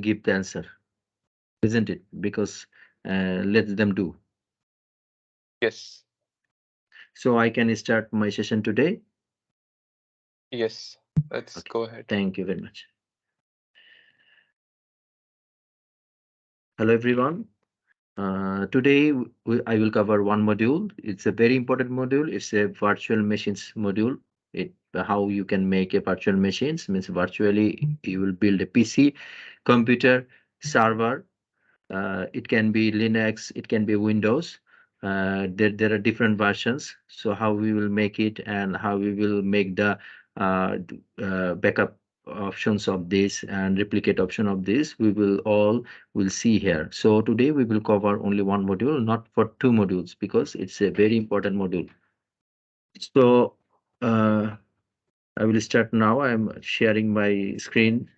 give the answer, isn't it? Because let them do. Yes. So I can start my session today. Yes. Let's Okay, go ahead. thank you very much. Hello, everyone. Today, I will cover one module. It's a very important module. It's a virtual machines module. How you can make a virtual machines means virtually you will build a PC, computer, server. It can be Linux, it can be Windows. There are different versions. So how we will make it and how we will make the backup options of this and replicate option of this, we will see here. So today we will cover only one module, not for two modules, because it's a very important module. So uh, I will start now. I'm sharing my screen.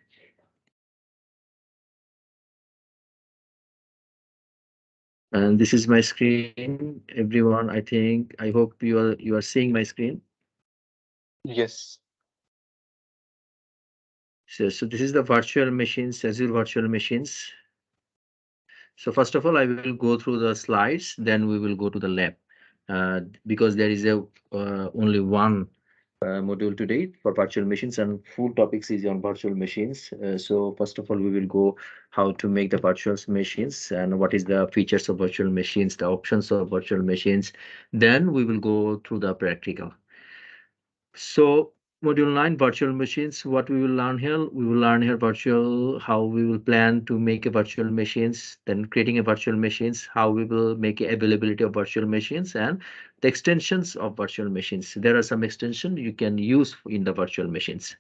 And this is my screen, everyone. I hope you are seeing my screen. Yes. So this is the virtual machines, Azure virtual machines. So first of all, I will go through the slides, then we will go to the lab. Because there is a only one module today for virtual machines, and full topics is on virtual machines. So first of all, we will go how to make the virtual machines and what is the features of virtual machines, the options of virtual machines. Then we will go through the practical. So module 9, virtual machines. What we will learn here? We will learn here virtual, how we will plan to make a virtual machines, then creating a virtual machines, how we will make a availability of virtual machines, and the extensions of virtual machines. There are some extensions you can use in the virtual machines.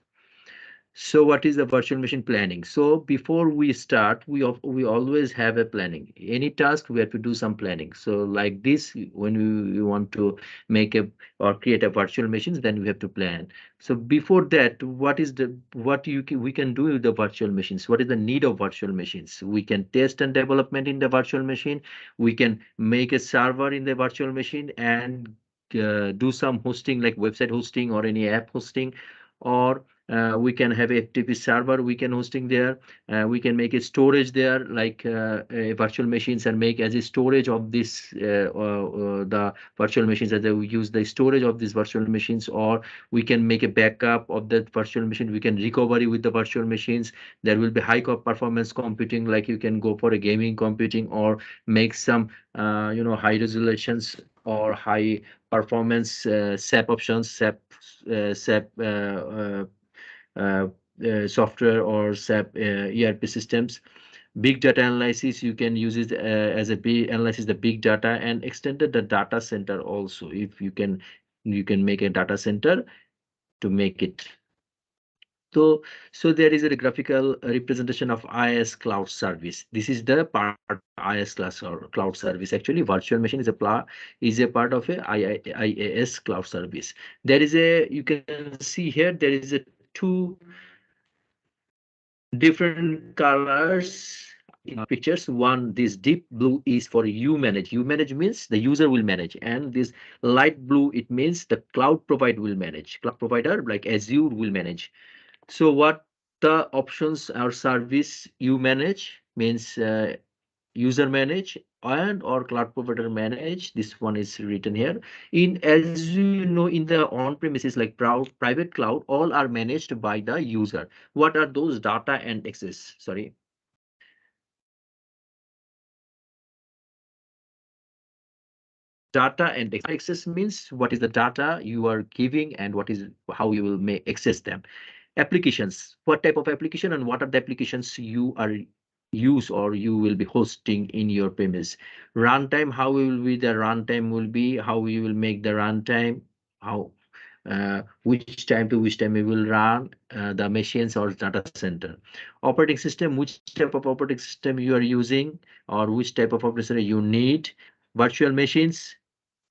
So what is the virtual machine planning? So before we start, we always have a planning. Any task we have to do some planning. So like this, when we want to make a or create a virtual machines, then we have to plan. So before that, we can do with the virtual machines? What is the need of virtual machines? We can test and development in the virtual machine. We can make a server in the virtual machine and do some hosting like website hosting or any app hosting, or we can have a FTP server we can hosting there. We can make a storage there like a virtual machines and make as a storage of this the virtual machines, as we use the storage of these virtual machines, or we can make a backup of that virtual machine. We can recovery with the virtual machines. There will be high performance computing, like you can go for a gaming computing or make some high resolutions or high performance SAP options, SAP uh, software or SAP ERP systems. Big data analysis, you can use it as a big analysis the big data, and extended the data center also. If you can make a data center to make it. So there is a graphical representation of IaaS cloud service. This is the part of IaaS class or cloud service. Actually, virtual machine is a part of a IaaS cloud service. There is a, you can see here, there is a two different colors in pictures. One, this deep blue is for you manage. You manage means the user will manage, and this light blue, it means the cloud provider will manage. Cloud provider like Azure will manage. So what the options or service you manage means user manage and or cloud provider manage. This one is written here. In, as you know, in the on premises like private cloud, all are managed by the user. What are those? Data and access. Sorry. Data and access means what is the data you are giving and what is how you will make access them. Applications, what type of application and what are the applications you are use or you will be hosting in your premise. Runtime, how will be the runtime will be, how you will make the runtime, how which time to which time we will run the machines or data center. Operating system, which type of operating system you are using or which type of operating system you need. Virtual machines,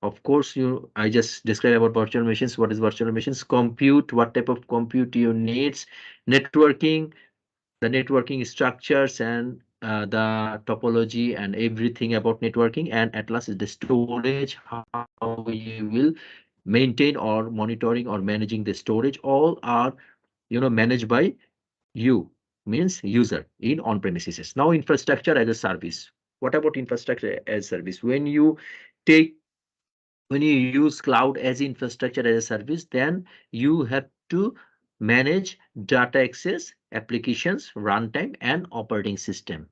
of course, I just described about virtual machines. What is virtual machines? Compute, what type of compute you needs. Networking, the networking structures and the topology and everything about networking. And at last is the storage, how you will maintain or monitoring or managing the storage. All are managed by you. means user in on-premises. Now infrastructure as a service. What about infrastructure as service? Take when you use cloud as infrastructure as a service, then you have to manage data access, applications, runtime, and operating system.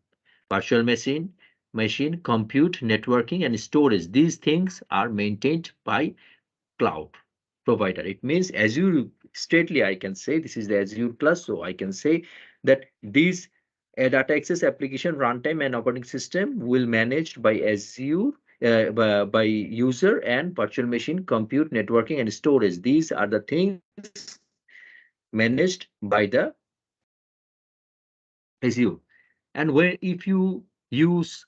Virtual machine, compute, networking, and storage. These things are maintained by cloud provider. It means Azure, straightly I can say this is the Azure class. So I can say that these data access, application, runtime, and operating system will managed by Azure, by user, and virtual machine, compute, networking, and storage. These are the things managed by the Azure. And when if you use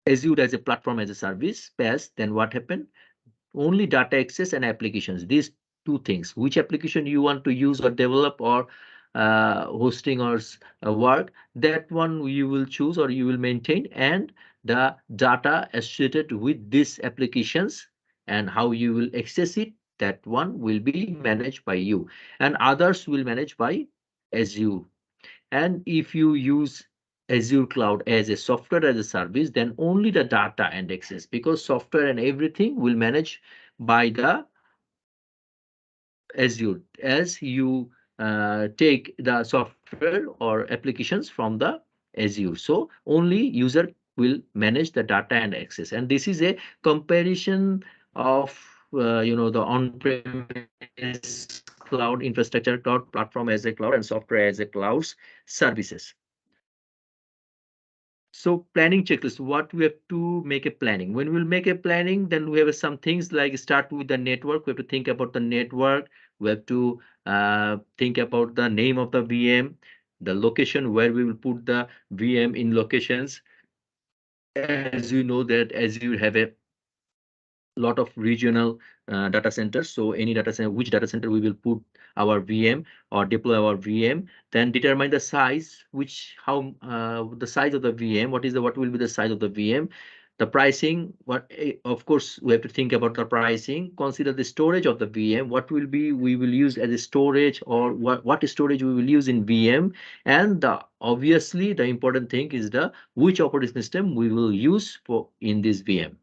Azure as a platform as a service, PaaS, then what happened? Only data access and applications, these two things, which application you want to use or develop or hosting or work, that one you will choose or you will maintain, and the data associated with these applications and how you will access it, that one will be managed by you, and others will manage by Azure. And if you use Azure Cloud as a software as a service, then only the data and access, because software and everything will manage by the Azure as you take the software or applications from the Azure. So only user will manage the data and access. And this is a comparison of the on-premise cloud infrastructure, cloud platform as a cloud, and software as a cloud services. So planning checklist, what we have to make a planning. When we'll make a planning, then we have some things like start with the network. We have to think about the network. We have to think about the name of the VM, the location where we will put the VM in locations. As you know that as you have a lot of regional data centers. So any data center, which data center we will put our VM or deploy our VM, then determine the size, how the size of the VM, what will be the size of the VM, the pricing, of course we have to think about the pricing, consider the storage of the VM, what will be we will use as a storage, or what storage we will use in VM, and obviously the important thing is the which operating system we will use for in this VM.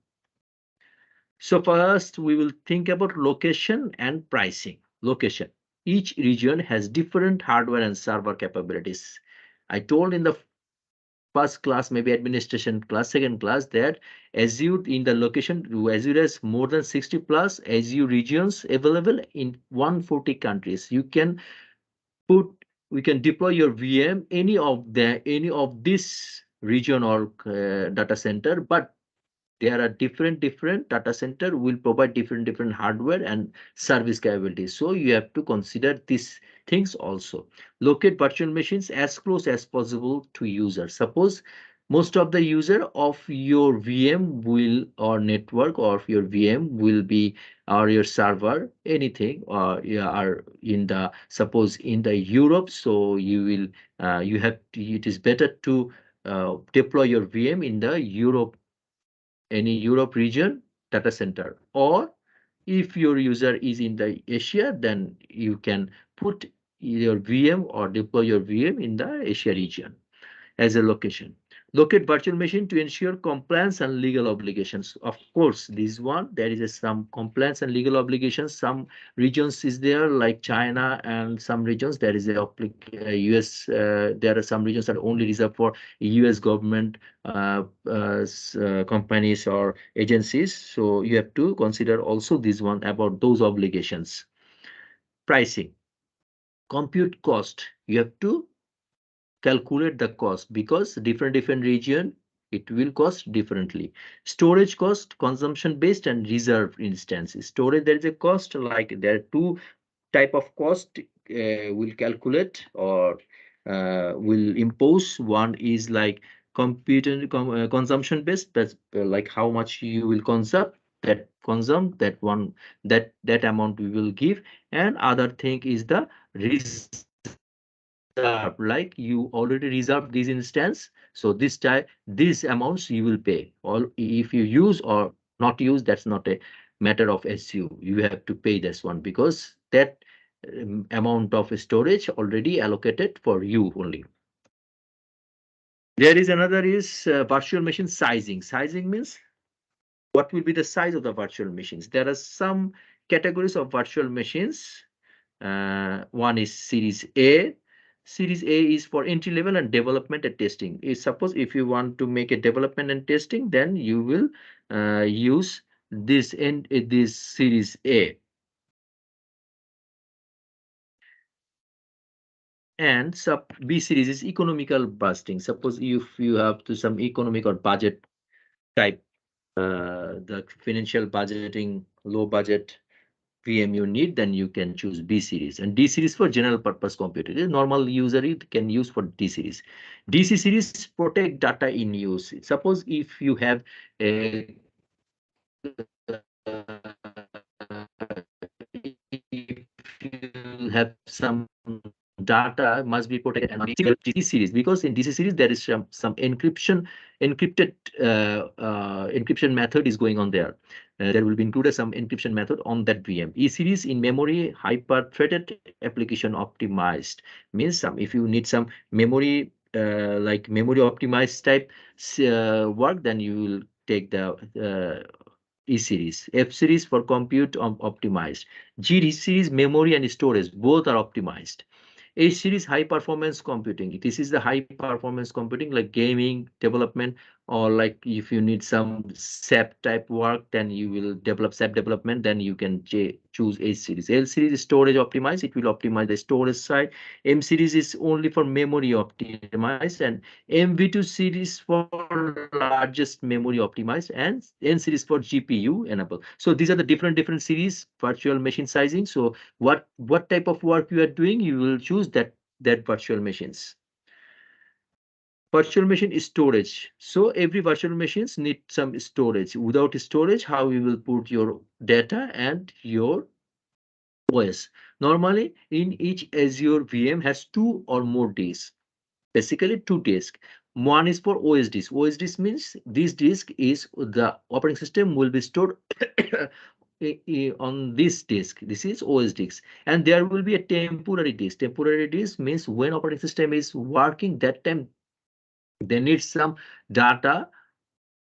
So first we will think about location and pricing. Location. Each region has different hardware and server capabilities. I told in the first class, maybe administration class, second class, that Azure in the location, Azure has more than 60 plus Azure regions available in 140 countries. Put, we can deploy your VM any of this region or data center, but there are different data center will provide different hardware and service capabilities, so you have to consider these things also. Locate virtual machines as close as possible to user. Suppose most of the user of your VM will or network or your VM will be or your server anything, or you are in the suppose in the Europe, so you have to, it is better to deploy your VM in the Europe, any Europe region data center. Or if your user is in the Asia, then you can put your VM or deploy your VM in the Asia region as a location. Locate virtual machine to ensure compliance and legal obligations. Of course, this one, there is some compliance and legal obligations. Some regions is there like China, and some regions there is a US. There are some regions that are only reserved for US government companies or agencies. So you have to consider also this one about those obligations. Pricing, compute cost. You have to calculate the cost because different region it will cost differently. Storage cost, consumption based and reserved instances. Storage, there is a cost, like there are two type of cost will calculate or will impose. One is like consumption based, that's like how much you will consume that one, that amount we will give. And other thing is the reserve, like you already reserved this instance, so these amounts you will pay. All if you use or not use, that's not a matter of SU, you have to pay this one because that amount of storage already allocated for you only. There is another is virtual machine sizing. Sizing means what will be the size of the virtual machines. There are some categories of virtual machines. One is Series A. Series A is for entry level and development and testing. Suppose if you want to make a development and testing, then you will use this Series A. And sub B series is economical busting. Suppose if you have to some economic or budget type, the financial budgeting, low budget VM you need, then you can choose B series. And D series for general purpose computer. Normal user it can use for D series. DC series protect data in use. Suppose if you have a if you have some data must be protected and DC series, because in DC series there is some encrypted encryption method is going on there. There will be included some encryption method on that VM. E series in memory hyper threaded application optimized means some if you need some memory like memory optimized type work, then you will take the E series. F series for compute optimized. G series memory and storage both are optimized. H series high performance computing. This is the high performance computing like gaming development, or like if you need some SAP type work, then you will develop SAP development, then you can choose H series. L series is storage optimized. It will optimize the storage side. M series is only for memory optimized, and MV2 series for largest memory optimized, and N series for GPU enable. So these are the different series virtual machine sizing. So what type of work you are doing, you will choose that virtual machines. Virtual machine storage. So every virtual machines need some storage. Without storage, how you will put your data and your OS. Normally, in each Azure VM has two or more disks. Basically, two disks. One is for OS disk. OS disk means this disk is the operating system will be stored on this disk. This is OS disk, and there will be a temporary disk. Temporary disk means when operating system is working, that time they need some data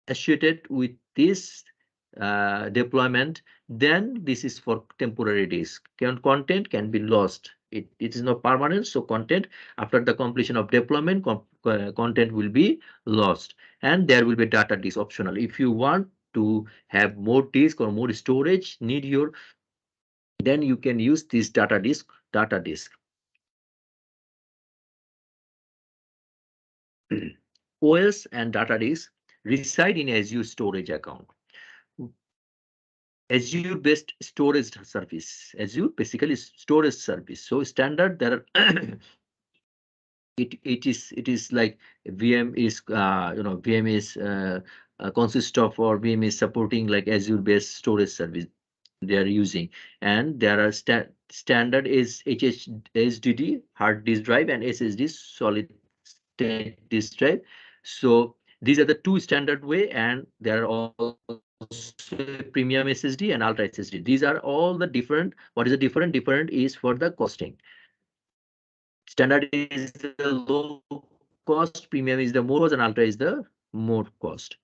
associated with this deployment. Then this is for temporary disk. Content can be lost. It is not permanent, so content after the completion of deployment, content will be lost, and there will be data disk optional. If you want to have more disk or more storage, need your then you can use this data disk. OS and data disk reside in Azure storage account. Azure based storage service. Azure basically is storage service. So standard there are it is like VM is VM is consists of, or VM is supporting like Azure based storage service they are using, and there are standard is HDD hard disk drive and SSD solid state disk drive. So these are the two standard way, and there are also premium SSD and ultra SSD. These are all the different. What is the different? Different is for the costing. Standard is the low cost, premium is the more cost, and ultra is the more cost.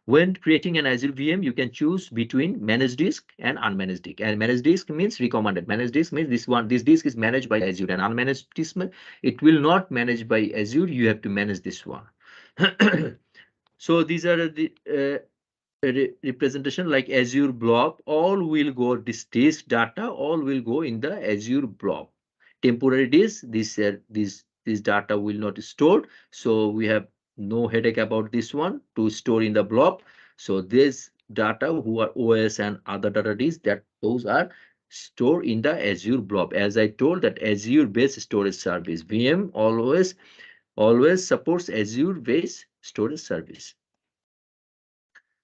When creating an Azure VM, you can choose between managed disk and unmanaged disk. And managed disk means recommended. Managed disk means this disk is managed by Azure, and unmanaged disk it will not manage by Azure. You have to manage this one. So these are the representation like Azure blob. All will go this disk data. All will go in the Azure blob. Temporary disk. This data will not store. So we have no headache about this one to store in the blob. So this data who are OS and other data disks, that those are stored in the Azure blob. As I told that Azure based storage service VM always supports Azure based storage service.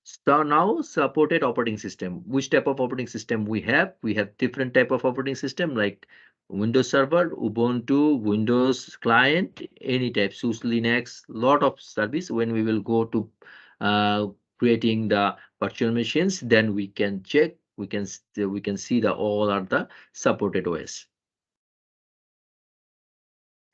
So now supported operating system. Which type of operating system we have? We have different type of operating system like Windows Server, Ubuntu, Windows Client, any type, SUSE, Linux, lot of service. When we will go to creating the virtual machines, then we can check. We can see the all are the supported OS.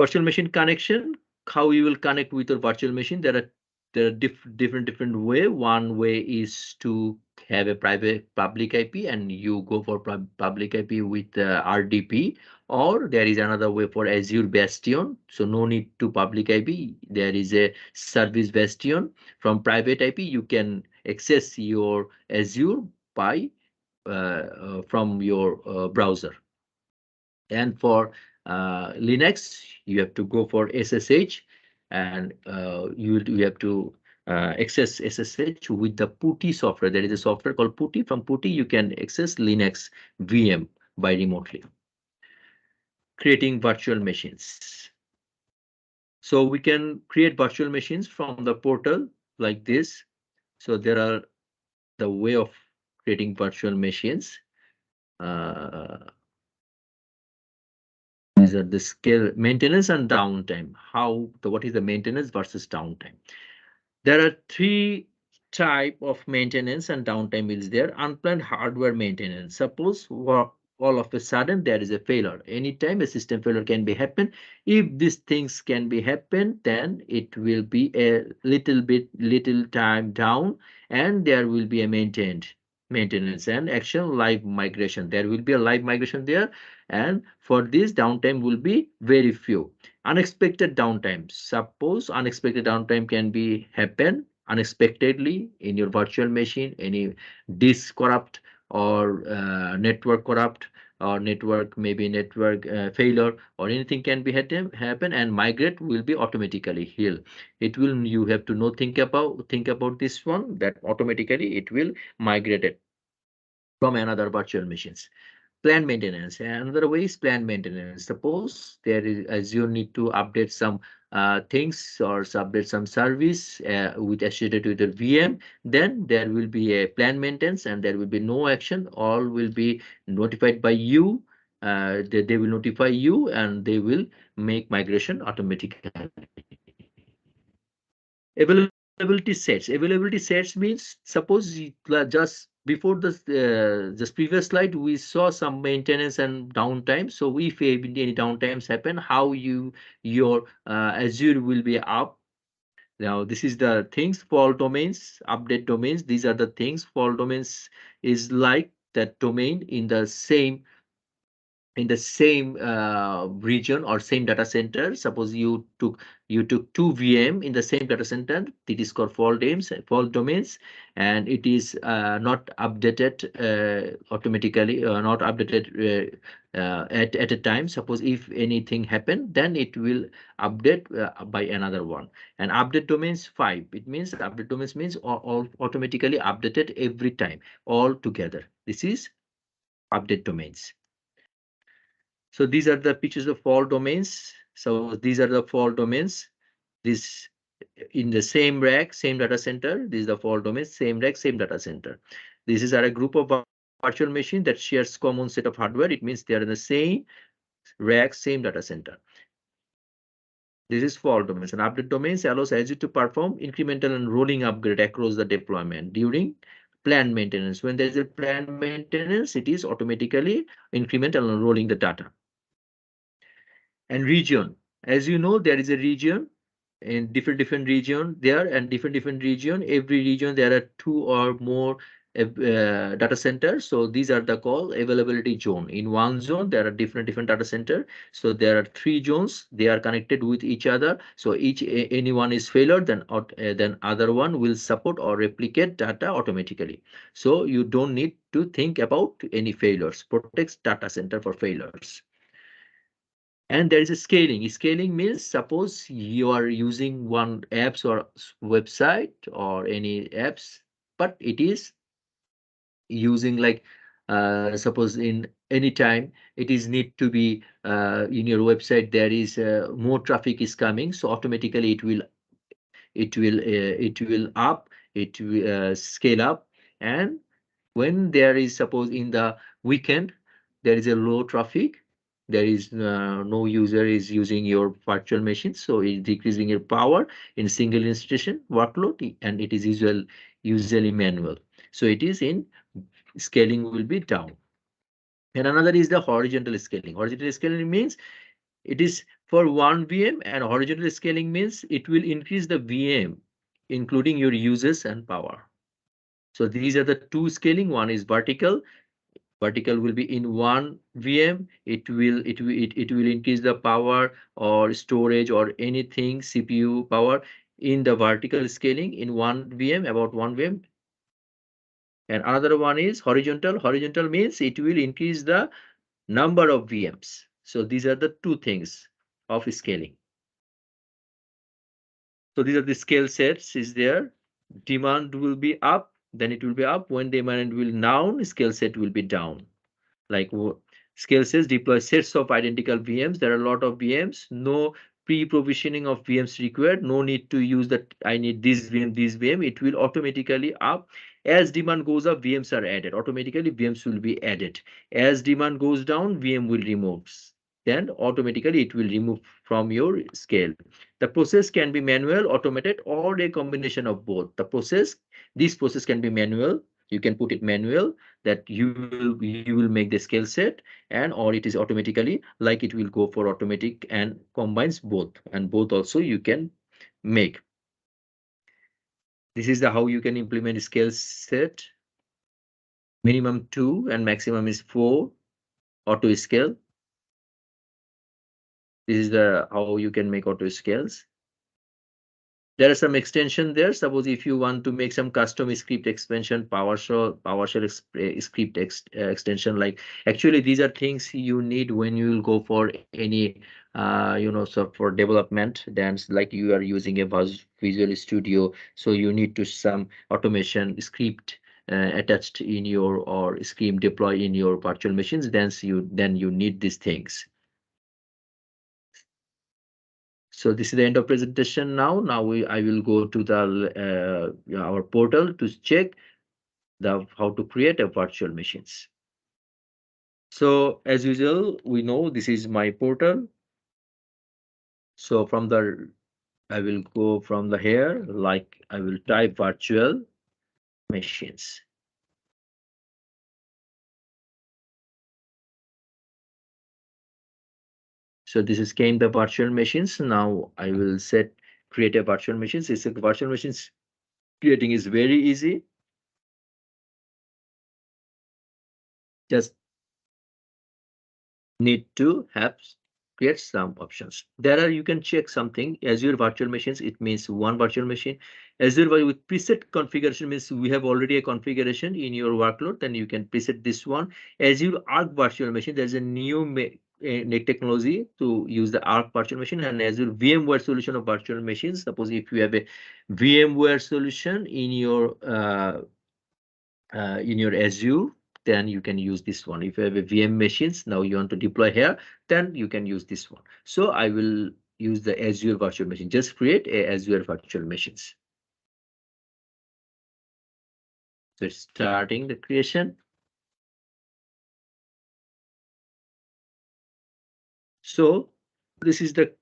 Virtual machine connection. how you will connect with your virtual machine. There are different way. One way is to have a private public IP, and you go for public IP with RDP, or there is another way for Azure Bastion. So no need to public IP. There is a service Bastion. From private IP, you can access your Azure by from your browser. And for Linux, you have to go for SSH, and you have to access SSH with the PuTTY software. There is a software called PuTTY. From PuTTY, you can access Linux VM by remotely. Creating virtual machines. So we can create virtual machines from the portal like this. So there are the way of creating virtual machines. These are the scale maintenance and downtime. What is the maintenance versus downtime? There are three type of maintenance and downtime is there. Unplanned hardware maintenance. Suppose all of a sudden there is a failure. Anytime a system failure can be happen. If these things can be happen, then it will be a little time down, and there will be a maintenance and action live migration. There will be a live migration there, and for this downtime will be very few. Unexpected downtime. Suppose unexpected downtime can be happen unexpectedly in your virtual machine. Any disk corrupt, or network corrupt, or network failure, or anything can be happen, and migrate will be automatically heal. It will, you have to know, think about this one, that automatically it will migrate it from another virtual machines. Plant maintenance. Another way is plant maintenance. Suppose there is, as you need to update some things, or update some service with associated with the VM, then there will be a plant maintenance, and there will be no action. All will be notified by you. They will notify you, and they will make migration automatically. Availability sets means, suppose just before this just previous slide we saw some maintenance and downtime. So if any downtimes happen, how your Azure will be up. Now this is the things. Fault domains, update domains. These are the things. Fault domains is like that domain in the same region or same data center. Suppose you took two VM in the same data center. It is called fault domains, and it is not updated automatically, not updated at a time. Suppose if anything happen, then it will update by another one. And update domains 5. It means update domains means all automatically updated every time, all together. This is update domains. So these are the pictures of fault domains. So these are the fault domains. This in the same rack, same data center. This is the fault domain, same rack, same data center. This is a group of virtual machine that shares common set of hardware. It means they are in the same rack, same data center. This is fault domains. And update domains allows Azure to perform incremental and rolling upgrade across the deployment during planned maintenance. When there is a planned maintenance, it is automatically incremental and rolling the data. And region, as you know, there is a region in different region there, and different region. Every region there are two or more data centers. So these are the called availability zone. In one zone there are different data center. So there are three zones. They are connected with each other. So anyone is failure, then other one will support or replicate data automatically. So you don't need to think about any failures. Protects data center for failures. And there is a scaling. Scaling means, suppose you are using one apps or website or any apps, but it is using like suppose in any time it is need to be in your website, there is more traffic is coming, so automatically it will scale up. And when there is, suppose in the weekend there is a low traffic, there is no user is using your virtual machine, so it's decreasing your power in single installation workload, and it is usually manual, so it is in scaling will be down. And another is the horizontal scaling. Horizontal scaling means it is for one VM, and horizontal scaling means it will increase the VM, including your uses and power. So these are the two scaling. One is vertical. Vertical will be in one VM. It will increase the power or storage or anything CPU power in the vertical scaling in one VM, about one VM. And another one is horizontal. Horizontal means it will increase the number of VMs. So these are the two things of scaling. So these are the scale sets is there. Demand will be up, then it will be up. When demand will down, scale set will be down. Like scale sets deploy sets of identical VMs. There are a lot of VMs. No pre-provisioning of VMs required. No need to use that. I need this VM, this VM. It will automatically up. As demand goes up, VMs are added. Automatically, VMs will be added. As demand goes down, VM will remove. Then automatically it will remove from your scale. The process can be manual, automated, or a combination of both. This process can be manual. You can put it manual that you will make the scale set, and or it is automatically like it will go for automatic and combines both, and both also you can make. This is the how you can implement scale set. Minimum 2 and maximum is 4 auto scale. This is the how you can make auto scales. There are some extension there. Suppose if you want to make some custom script expansion, PowerShell script extension, like actually these are things you need when you will go for any so for development. Then like you are using a Visual Studio, so you need to some automation script attached in your or script deploy in your virtual machines. Then you need these things. So this is the end of presentation now. I will go to the our portal to check the how to create a virtual machines. So as usual, we know this is my portal. So from the I will go from the here, like I will type virtual machines. So this is came the virtual machines. Now I will set create a virtual machines. It's a virtual machines creating is very easy. Just need to have create some options. There are you can check something Azure virtual machines. It means one virtual machine. Azure with preset configuration means we have already a configuration in your workload. Then you can preset this one. Azure Arc virtual machine. There's a new technology to use the Arc virtual machine, and Azure VMware solution of virtual machines. Suppose if you have a VMware solution in your Azure, then you can use this one. If you have a VM machines, now you want to deploy here, then you can use this one. So I will use the Azure virtual machine. Just create a Azure virtual machines. So it's starting the creation. So this is the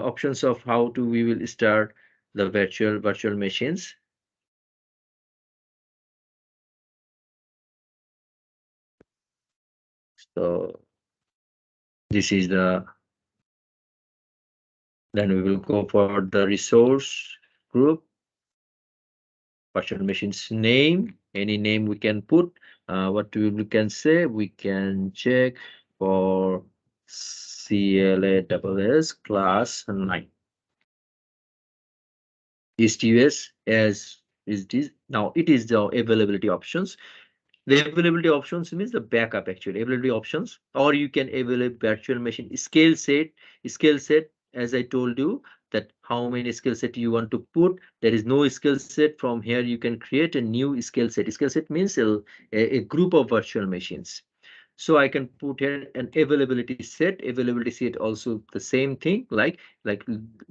options of how to we will start the virtual machines. So this is the then we will go for the resource group. Virtual machines name, any name we can put. What we can say, we can check for CLASS class 9. EastUS as is this. Now it is the availability options. The availability options means the backup actually availability options, or you can avail virtual machine scale set as I told you that how many skill set you want to put. There is no skill set. From here you can create a new skill set. Skill set means a group of virtual machines. So I can put here an availability set. Availability set also the same thing, like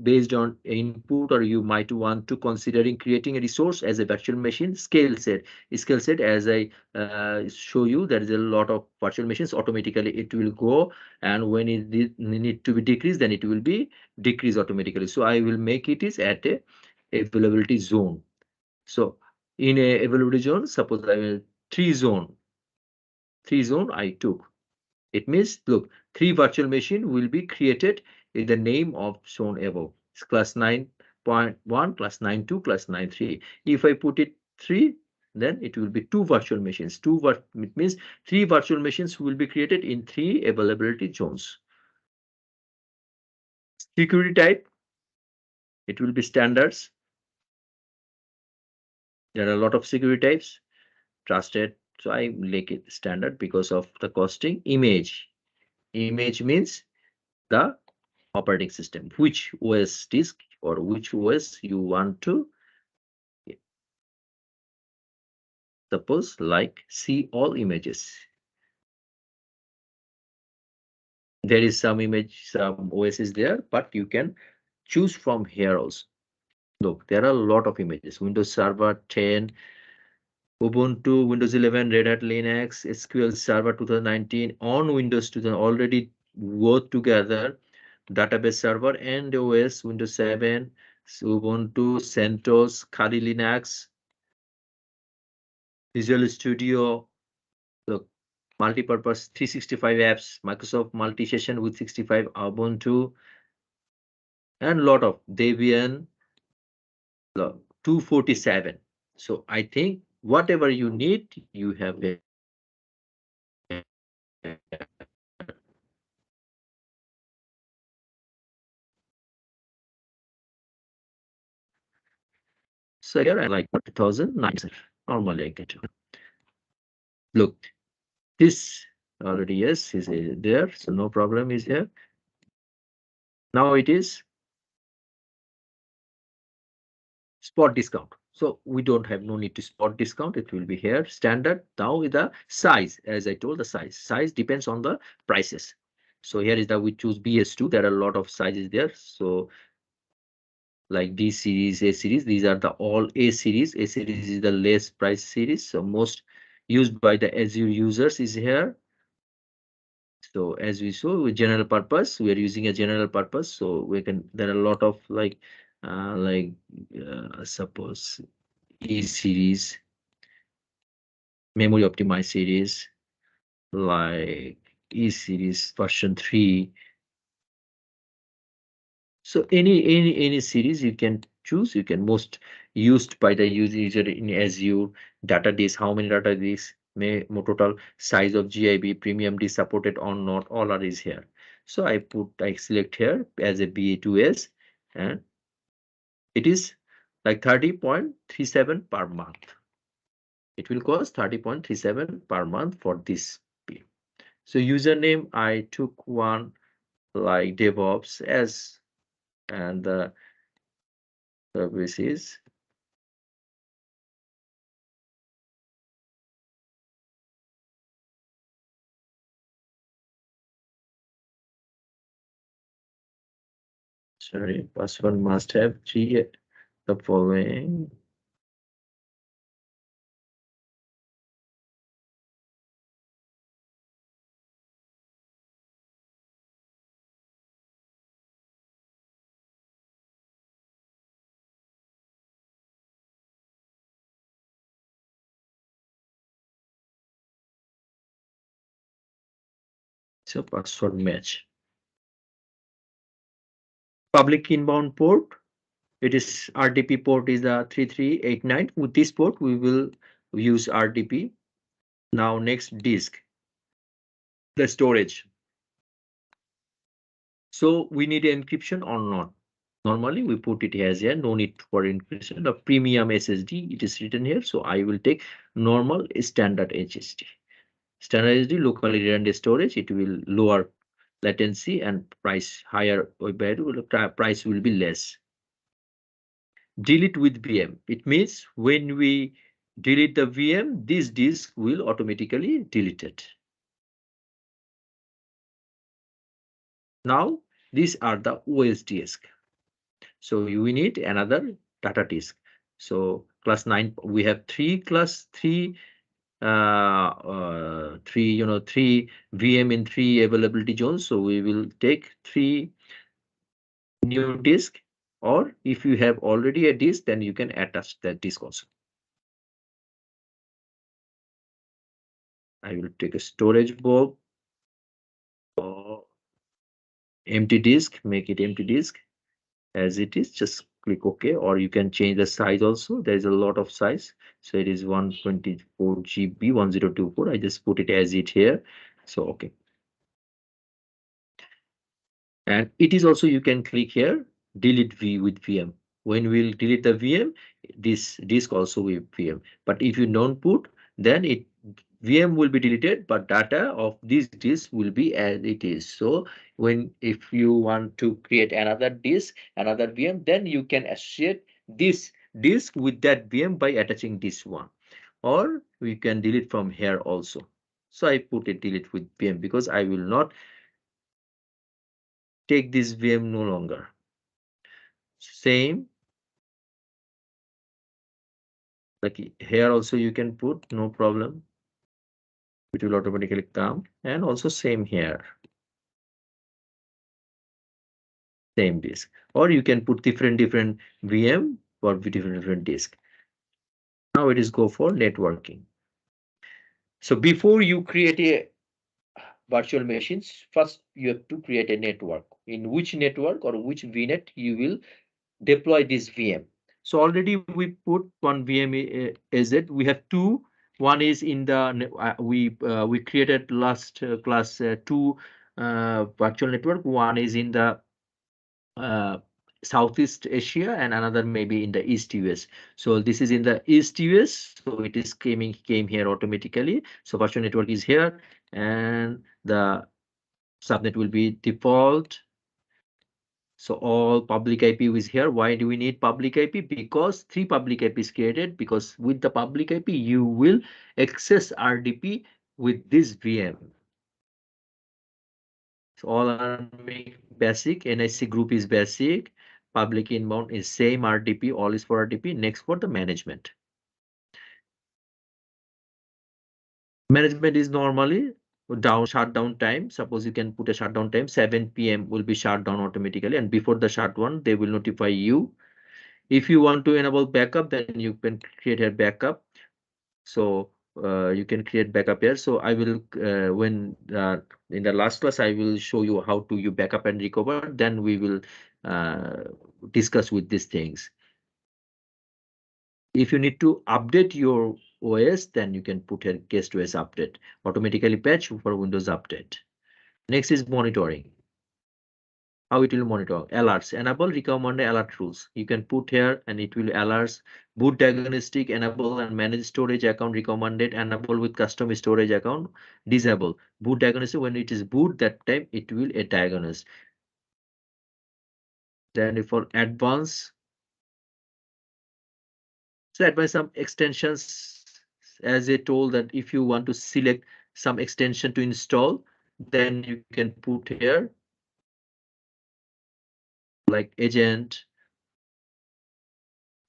based on input, or you might want to considering creating a resource as a virtual machine. Scale set as I show you, there is a lot of virtual machines. Automatically it will go, and when it need to be decreased, then it will be decreased automatically. So I will make it is at a availability zone. So in a availability zone, suppose I will three zone I took. It means look, 3 virtual machine will be created is the name of shown above. It's class 9.1, class 9.2, class 9.3. If I put it 3, then it will be 2 virtual machines. It means 3 virtual machines will be created in 3 availability zones. Security type, it will be standards. There are a lot of security types. Trusted, so I make it standard because of the costing. Image means the operating system, which OS disk or which OS you want to, suppose like see all images. There is some image, some OS is there, but you can choose from here also. Look, there are a lot of images. Windows Server 10, Ubuntu, Windows 11, Red Hat Linux, SQL Server 2019, on Windows 2000 already work together. Database Server and OS, Windows 7, Ubuntu, CentOS, Kali Linux, Visual Studio, look, multi-purpose 365 apps, Microsoft multi-session with 65, Ubuntu, and lot of Debian, look, 247. So I think whatever you need, you have there. So here I like 40,009. Normally I get it. Look, this already yes is there, so no problem is here. Now it is spot discount. So we don't have no need to spot discount. It will be here standard. Now with the size, as I told, the size depends on the prices. So here is that we choose BS2. There are a lot of sizes there. So like D series, A series, these are the all A series. A series is the less price series. So most used by the Azure users is here. So as we saw with general purpose, we are using a general purpose. So we can, there are a lot of suppose E series, memory optimized series, like E series version 3. So any series you can choose, you can most used by the user in Azure. Data disk, how many data disks, may total size of GIB, premium disk supported or not, all are is here. So I select here as a BA2S, and it is like 30.37 per month. It will cost 30.37 per month for this. So username, I took one like DevOps as, and the service is, sorry, password must have the following. So password match. Public inbound port, it is RDP port is the 3389. With this port, we will use RDP. Now next disk, the storage. So we need encryption or not. Normally we put it as here, no need for encryption. The premium SSD, it is written here. So I will take normal standard HSD. Standard HSD, locally redundant storage, it will lower latency and price higher, price will be less. Delete with VM. It means when we delete the VM, this disk will automatically delete it. Now these are the OS disk. So you need another data disk. So class 9, we have 3 class 3 3 VM in 3 availability zones. So we will take 3 new disk, or if you have already a disk, then you can attach that disk also. I will take a storage bulb. empty disk, make it empty disk as it is. Just click OK, or you can change the size also. There is a lot of size. So it is 124 GB 1024. I just put it as it here. So okay. And it is also, you can click here, delete v with VM. When we'll delete the VM, this disk also with VM. But if you don't put, then it VM will be deleted, but data of this disk will be as it is. So when, if you want to create another disk, another VM, then you can associate this disk with that VM by attaching this one, or we can delete from here also. So I put a delete with VM because I will not take this VM no longer. Same, like here also you can put, no problem, it will automatically come. And also same here, same disk, or you can put different VM for different disk. Now it is go for networking. So before you create a virtual machines, first you have to create a network. In which network or which VNet you will deploy this VM. So already we put one VM AZ. We have two. One is in the we created last class two virtual network. One is in the uh, Southeast Asia, and another maybe in the East US. So this is in the East US, so it is came here automatically. So virtual network is here, and the subnet will be default. So all public IP is here. Why do we need public IP? Because three public IP is created, because with the public IP, you will access RDP with this VM. So all are basic. NIC group is basic. Public inbound is same RDP. All is for RDP. Next for the management. Management is normally shutdown time. Suppose you can put a shutdown time 7 p.m. will be shut down automatically, and before the shutdown, they will notify you. If you want to enable backup, then you can create a backup. So you can create backup here. So I will when in the last class I will show you how to you backup and recover. Then we will uh, discuss with these things. If you need to update your OS, then you can put a guest OS update, automatically patch for Windows update. Next is monitoring. How it will monitor alerts, enable recommended alert rules. You can put here and it will alerts, boot diagnostic, enable and manage storage account, recommended, enable with custom storage account, disable boot diagnostic. When it is boot, that time it will diagnose. Then for advanced, so advanced some extensions, as I told that if you want to select some extension to install, then you can put here like agent,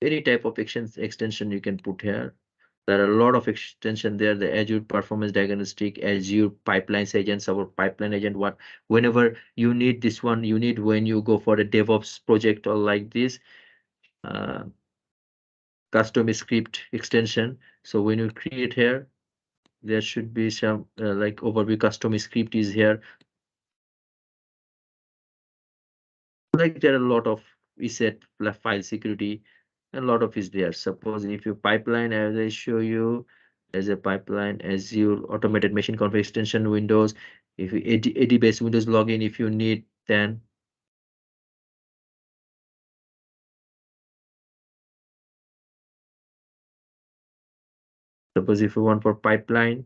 any type of extension you can put here. There are a lot of extension there. The Azure Performance Diagnostic, Azure Pipelines Agents, our pipeline agent. What whenever you need this one, you need when you go for a DevOps project or like this, uh, custom script extension. So when you create here, there should be some like overview custom script is here. Like there are a lot of reset file security, a lot of is there. Suppose if you pipeline, as I show you, as a pipeline, Azure automated machine config extension Windows, if you AD based Windows login, if you need, then suppose if you want for pipeline,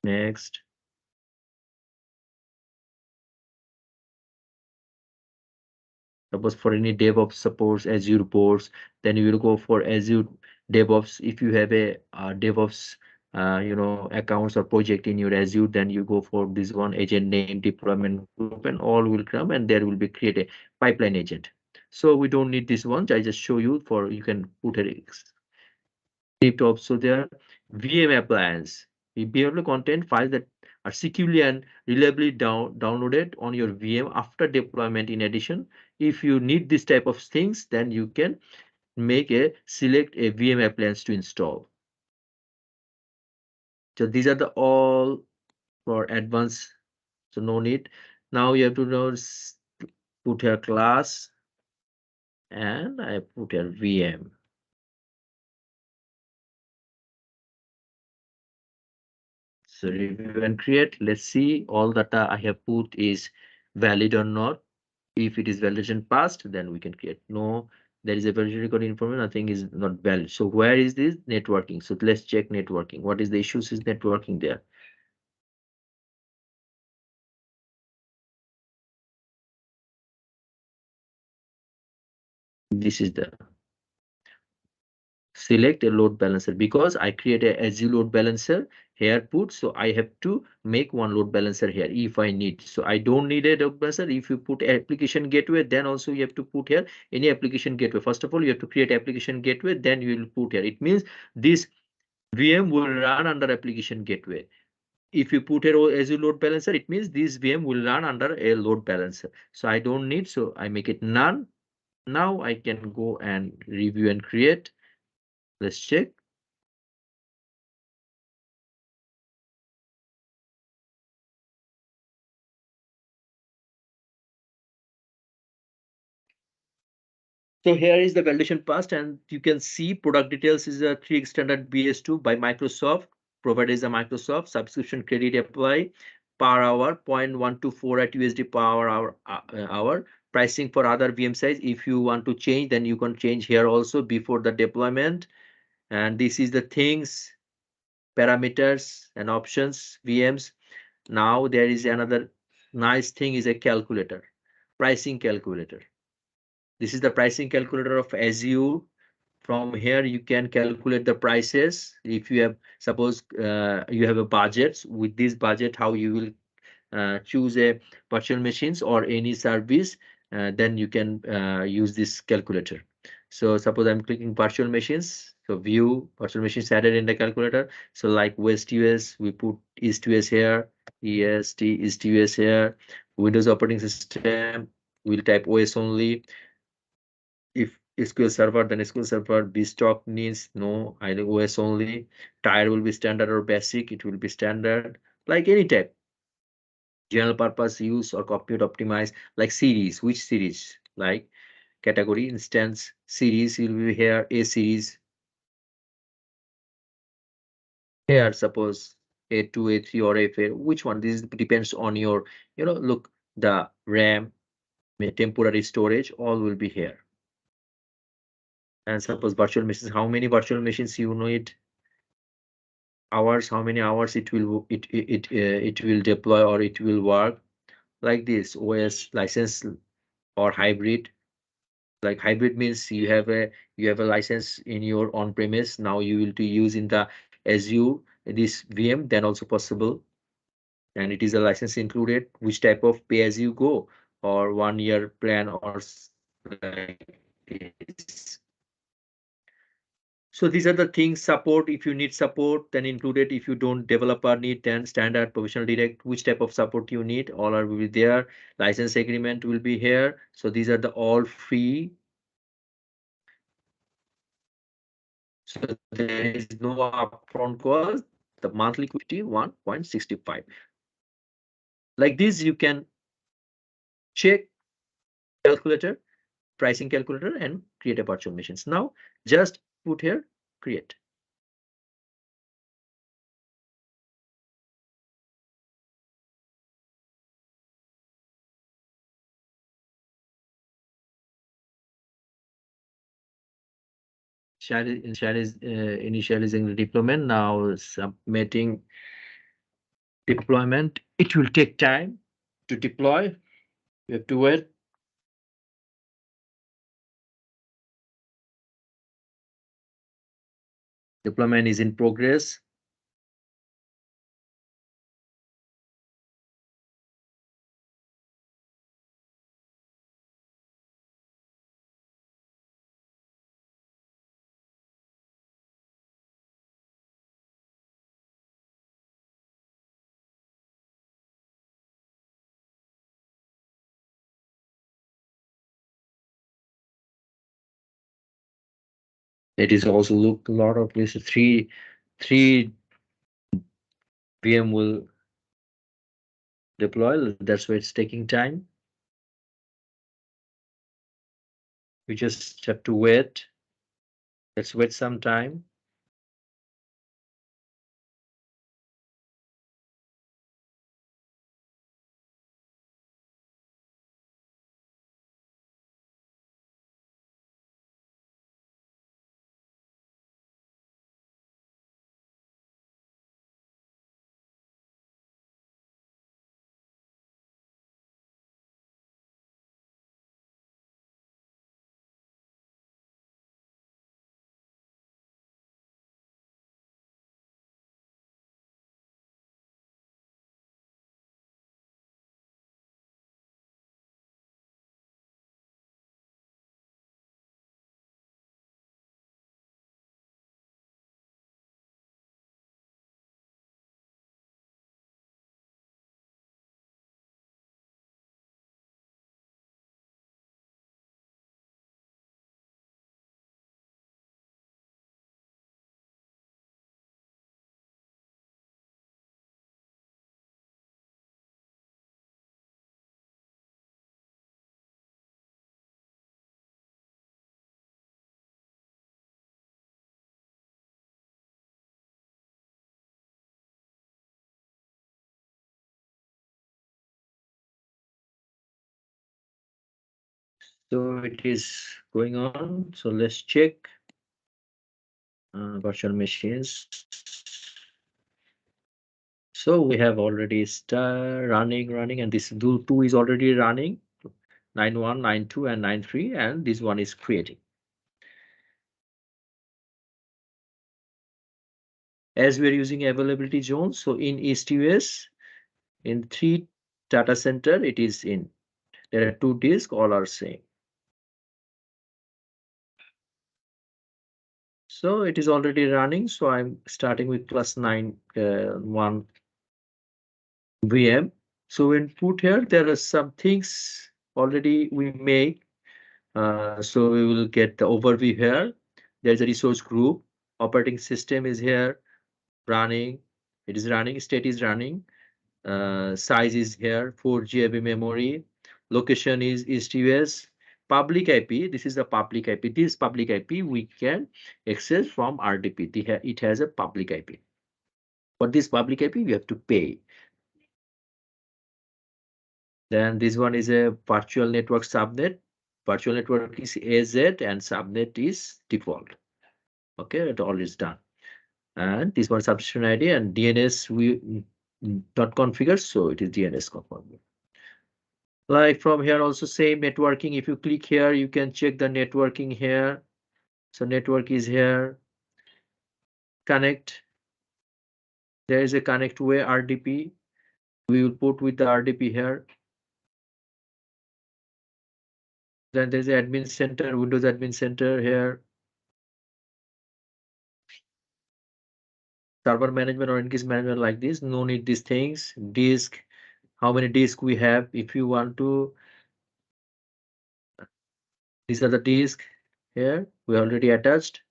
next. Suppose for any DevOps supports Azure boards, then you will go for Azure DevOps. If you have a DevOps accounts or project in your Azure, then you go for this one, agent name, deployment group, and all will come, and there will be create a pipeline agent. So we don't need this one. I just show you for, you can put a script also there. VM appliance. VM content files that are securely and reliably downloaded on your VM after deployment. In addition, if you need this type of things, then you can select a VM appliance to install. So these are the all for advanced, so no need. Now you have to know put here class, and I put here VM. So review and create. Let's see all data I have put is valid or not. If it is validation passed, then we can create. No, there is a validity record information. Nothing is not valid. So where is this networking? So let's check networking. What is the issues is networking there? This is the select a load balancer, because I create a Azure load balancer here put, so I have to make one load balancer here if I need. So I don't need a load balancer. If you put application gateway, then also you have to put here any application gateway. First of all, you have to create application gateway, then you will put here. It means this VM will run under application gateway. If you put here Azure load balancer, it means this VM will run under a load balancer. So I don't need, so I make it none. Now I can go and review and create. Let's check. So here is the validation passed, and you can see product details is a 3x standard BS2 by Microsoft. Provider is a Microsoft. Subscription credit apply per hour 0.124 at USD per hour. Pricing for other VM size. If you want to change, then you can change here also before the deployment. And this is the things, parameters and options, VMs. Now there is another nice thing is a calculator, pricing calculator. This is the pricing calculator of Azure. From here you can calculate the prices. If you have, suppose you have a budget, with this budget how you will choose a virtual machines or any service, then you can use this calculator. So suppose I'm clicking virtual machines, so view virtual machines added in the calculator. So like West US, we put East US here, EST East US here. Windows operating system, we'll type OS only. If SQL Server, then SQL Server. Bstock needs no, either OS only. Tire will be standard or basic, it will be standard, like any type. General purpose use or compute optimize, like series, which series, like category, instance, series will be here, A series. Here, suppose A2, A3, or A4, which one? This depends on your, look, the RAM, temporary storage, all will be here. And suppose virtual machines, how many virtual machines you need, hours, how many hours it will deploy or it will work, like this. OS license or hybrid. Like hybrid means you have a license in your on premise, now you will to use in the Azure this VM, then also possible. And it is a license included, which type of pay as you go, or 1 year plan, or like this. So these are the things. Support, if you need support, then included. If you don't, developer need, then standard, professional, direct, which type of support you need, all are will be there. License agreement will be here. So these are the all free. So there is no upfront cost. The monthly equity 1.65. Like this, you can check calculator, pricing calculator, and create a virtual machines. Now just put here, create. Initializing the deployment. Now submitting deployment. It will take time to deploy. You have to wait. Deployment is in progress. It is also look a lot of this three VM will deploy. That's why it's taking time. We just have to wait. Let's wait some time. So it is going on. So let's check virtual machines. So we have already start running, and this two is already running. 9.1, 9.2, and 9.3, and this one is creating. As we're using availability zones, so in East US, in 3 data center, it is in. There are 2 disks, all are same. So it is already running. So I'm starting with plus 1 VM. So when put here, there are some things already we make. So we will get the overview here. There's a resource group. Operating system is here, running. It is running, state is running. Size is here, 4 GB memory. Location is East US. Public IP, this is the public IP. This public IP we can access from RDP. It has a public IP. For this public IP, we have to pay. Then this one is a virtual network subnet. Virtual network is AZ and subnet is default. Okay, it all is done. And this one subscription ID and DNS we not configured, so it is DNS configured. Like from here also same networking. If you click here, you can check the networking here. So network is here. Connect. There is a connect way RDP. We will put with the RDP here. Then there's the admin center, Windows admin center here. Server management or in-case management like this. No need these things. Disk. How many disks we have? If you want to, these are the disk here. We already attached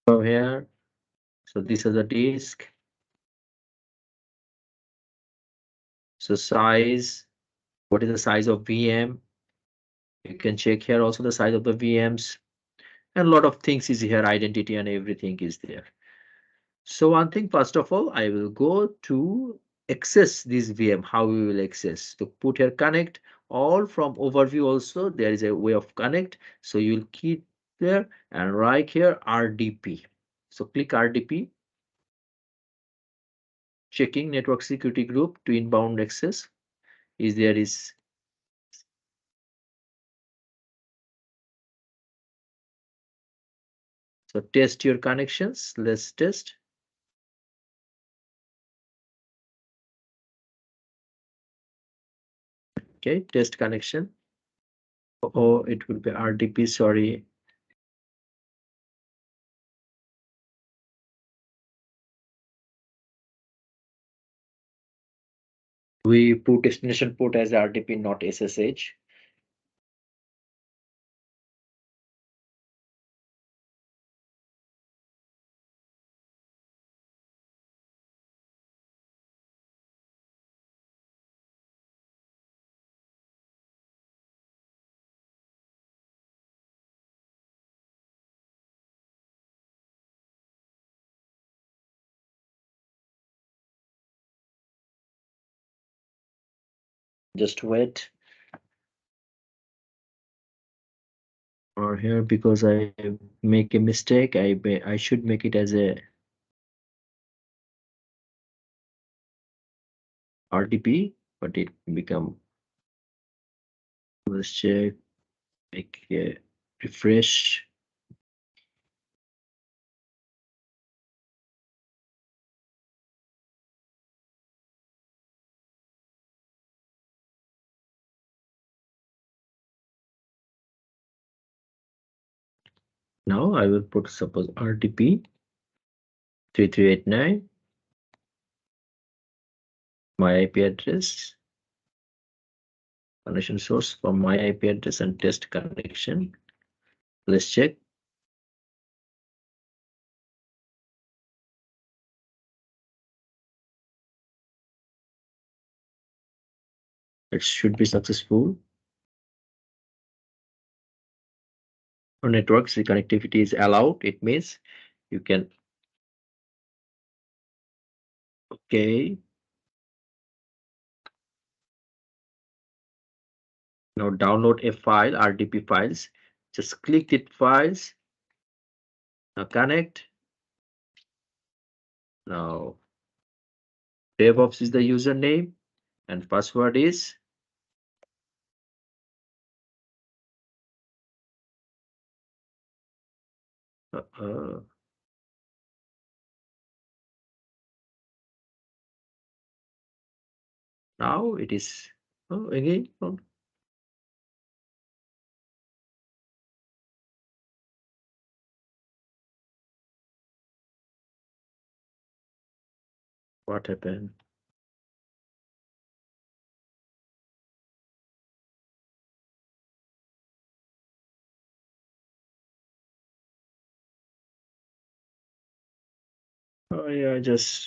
from here. So these are the disk. So size. What is the size of VM? You can check here also the size of the VMs, and a lot of things is here, identity and everything is there. So one thing, first of all, I will go to access this VM, how we will access. To put here connect, all from overview also, there is a way of connect. So you'll keep there and right here RDP. So click RDP, checking network security group to inbound access. Is there is so test your connections. Let's test. Okay, test connection. Oh, it will be RDP, sorry. We put destination port as RDP, not SSH. Just wait. Or here, because I make a mistake, I should make it as a RDP, but it become. Let's check. Make a refresh. Now I will put suppose RDP 3389, my IP address, connection source from my IP address and test connection. Let's check. It should be successful. For networks, the connectivity is allowed. It means you can. Okay. Now download a file, RDP files. Just click it files. Now connect. Now DevOps is the username and password is now it is again. What happened? Oh yeah,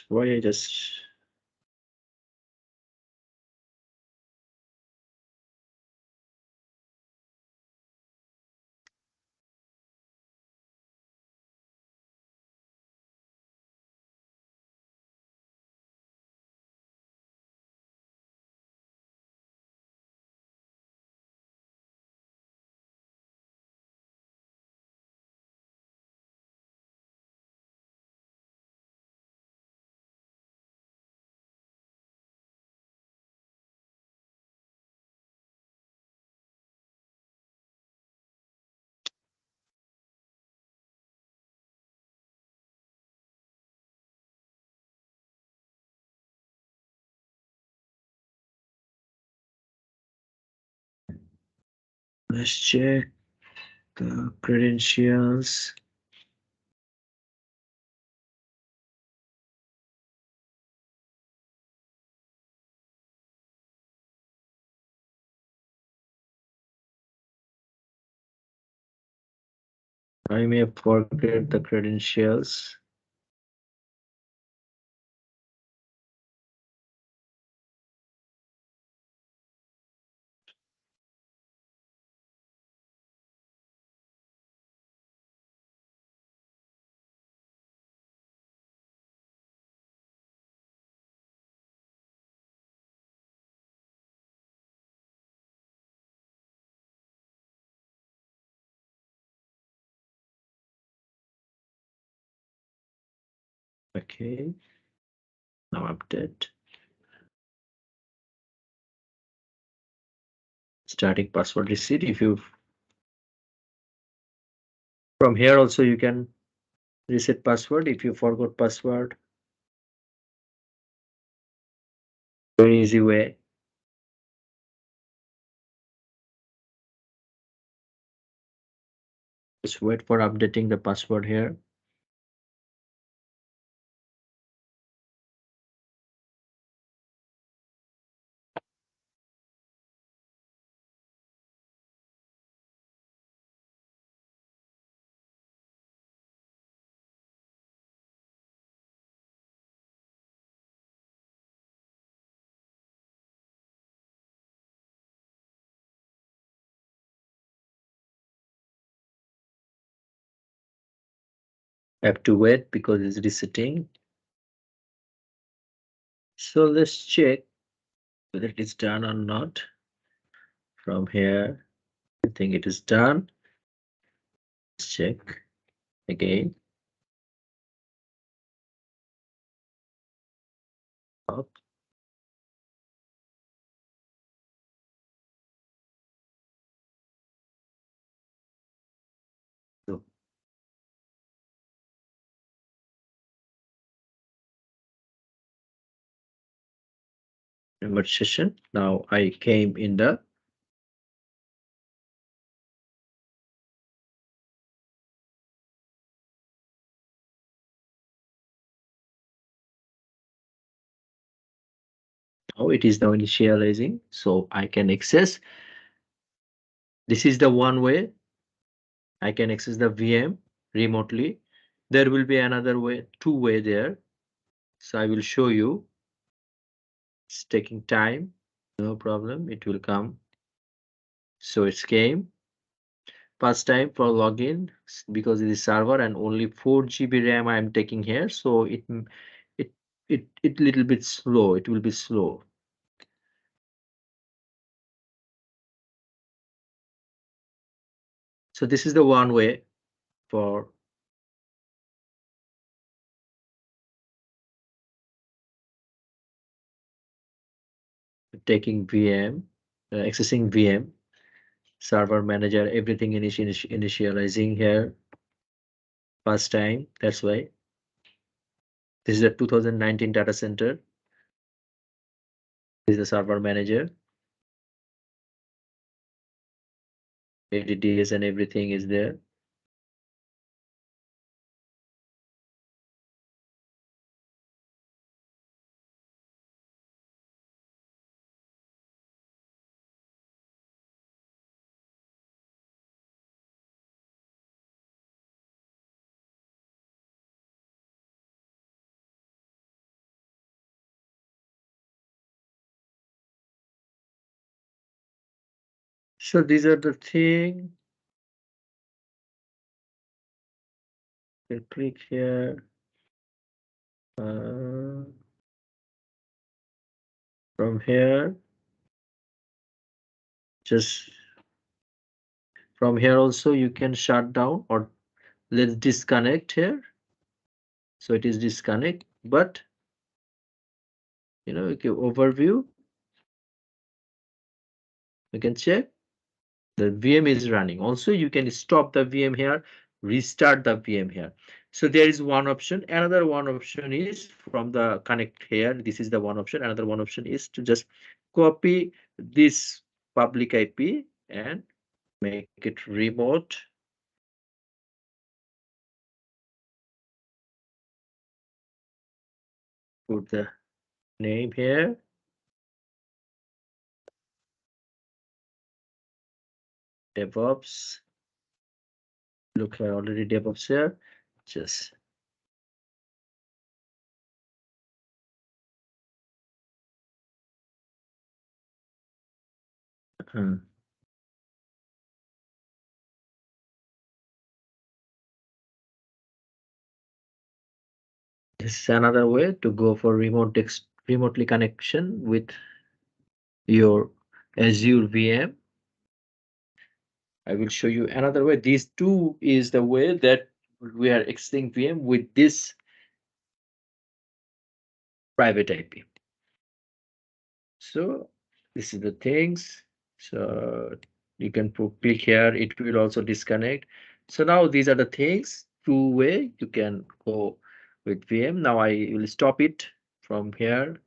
why I just let's check the credentials. I may forget the credentials. Okay, now update. Static password reset. If you from here also you can reset password if you forgot password. Very easy way. Just wait for updating the password here. Have to wait because it's resetting. So let's check. whether it is done or not. From here, I think it is done. Let's check again. Up. So remote session. Now I came in the now it is now initializing, so I can access. This is the one way I can access the VM remotely. There will be another way, two-way there. So I will show you. It's taking time. No problem. It will come. So it's came. First time for login because it is server and only 4 GB RAM I am taking here. So it it little bit slow. It will be slow. So this is the one way for taking VM, accessing VM, server manager, everything initializing here. First time, that's why. This is a 2019 data center. This is the server manager. ADDS and everything is there. So these are the thing. You click here. From here, just from here also you can shut down or let's disconnect here. So it is disconnect, but okay, overview. You can check the VM is running. Also, you can stop the VM here, restart the VM here. So there is one option. Another one option is from the connect here. This is the one option. Another one option is to just copy this public IP and make it remote. Put the name here. DevOps. Look here, already DevOps here. Just this is another way to go for remotely connection with your Azure VM. I will show you another way. These two is the way that we are accessing VM with this private IP. So this is the things. So you can click here. It will also disconnect. So now these are the things. Two way you can go with VM. Now I will stop it from here.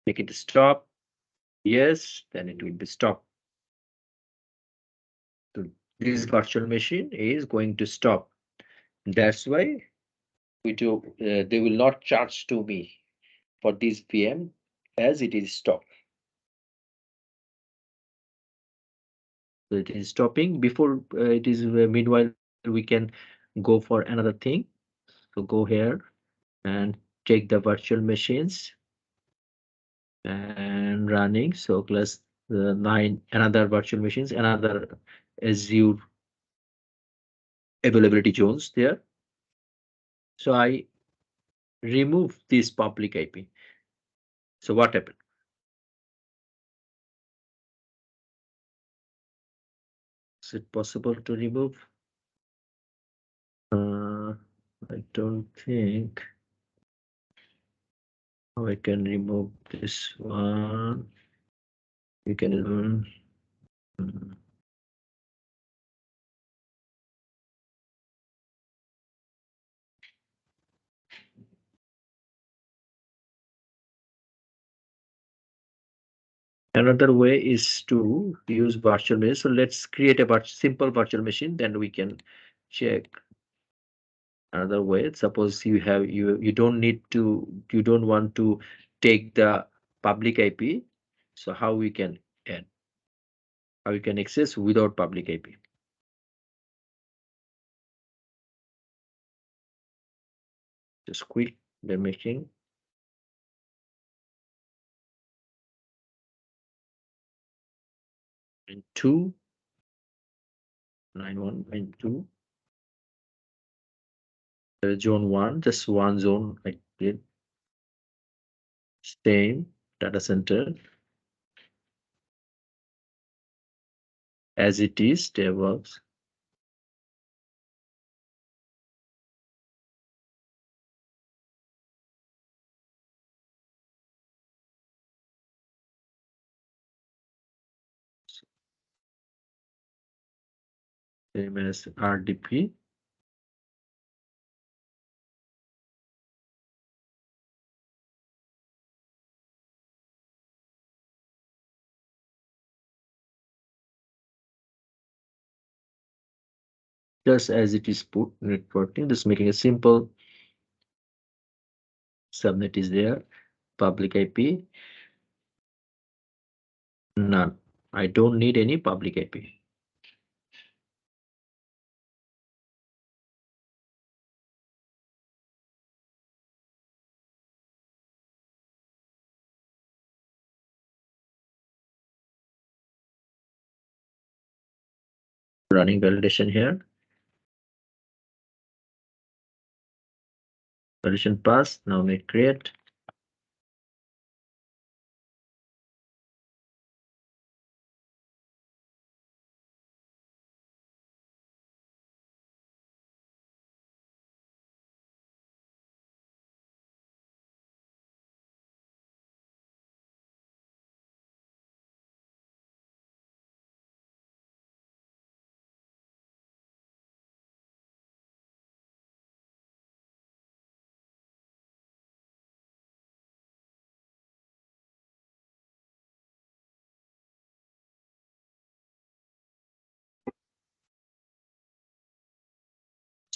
Make it stop. Yes, then it will be stopped. So this virtual machine is going to stop. That's why they will not charge to me for this VM as it is stopped. So it is stopping before it is meanwhile we can go for another thing. So go here and take the virtual machines and running. So plus the 9 another virtual machines, another Azure availability zones there. So I remove this public IP. So what happened? Is it possible to remove? I don't think how I can remove this one. You can another way is to use virtual machine. So let's create a simple virtual machine, then we can check another way. Suppose you don't need to, you don't want to take the public IP. So how we can add, how we can access without public IP? Just quit the machine. And 291.2. Zone 1, just one zone I did. Same data center as it is, DevOps. Same as RDP. Just as it is put reporting, just making a simple subnet is there, public IP, none. I don't need any public IP. Running validation here. Validation pass, now make create.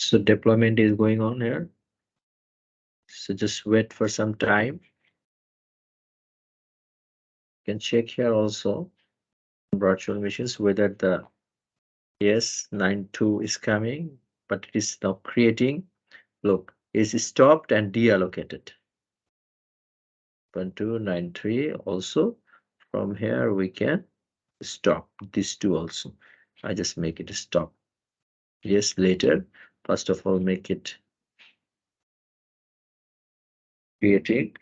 So deployment is going on here. So just wait for some time. You can check here also virtual machines whether the yes 92 is coming, but it is now creating. Look, is stopped and deallocated. 1293 also. From here we can stop these two also. I just make it stop. Yes, later. First of all, make it creating.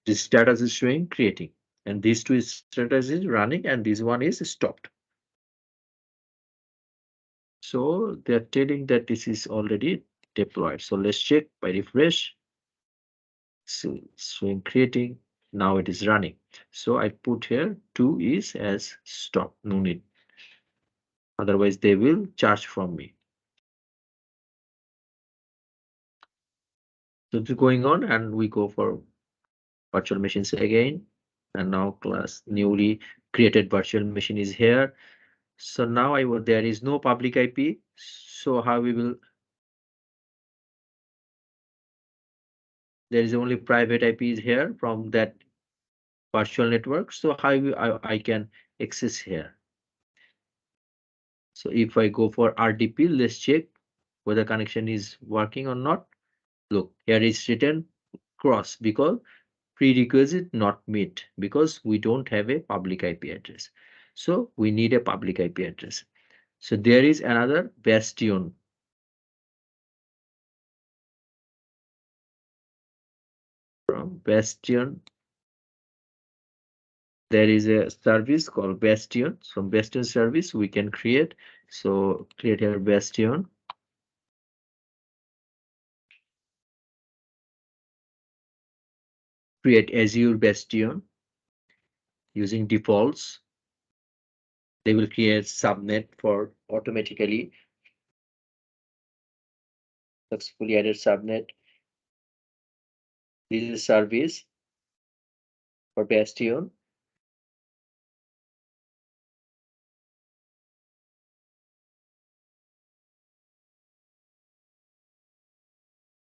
This status is showing creating, and these two status is running, and this one is stopped. So they're telling that this is already deployed. So let's check by refresh. So showing creating. Now it is running. So I put here 2 is as stop. No need. Otherwise they will charge from me. So it's going on, and we go for virtual machines again. And now class newly created virtual machine is here. So now there is no public IP. So how we will, there is only private IP is here from that virtual network. So how I can access here. So if I go for RDP, let's check whether connection is working or not. Look, here is written cross because prerequisite not met, because we don't have a public IP address. So we need a public IP address. So there is another bastion. From bastion, there is a service called bastion. From bastion service we can create So create here Bastion. Create Azure Bastion using defaults. They will create subnet for automatically successfully added subnet. This is service for Bastion.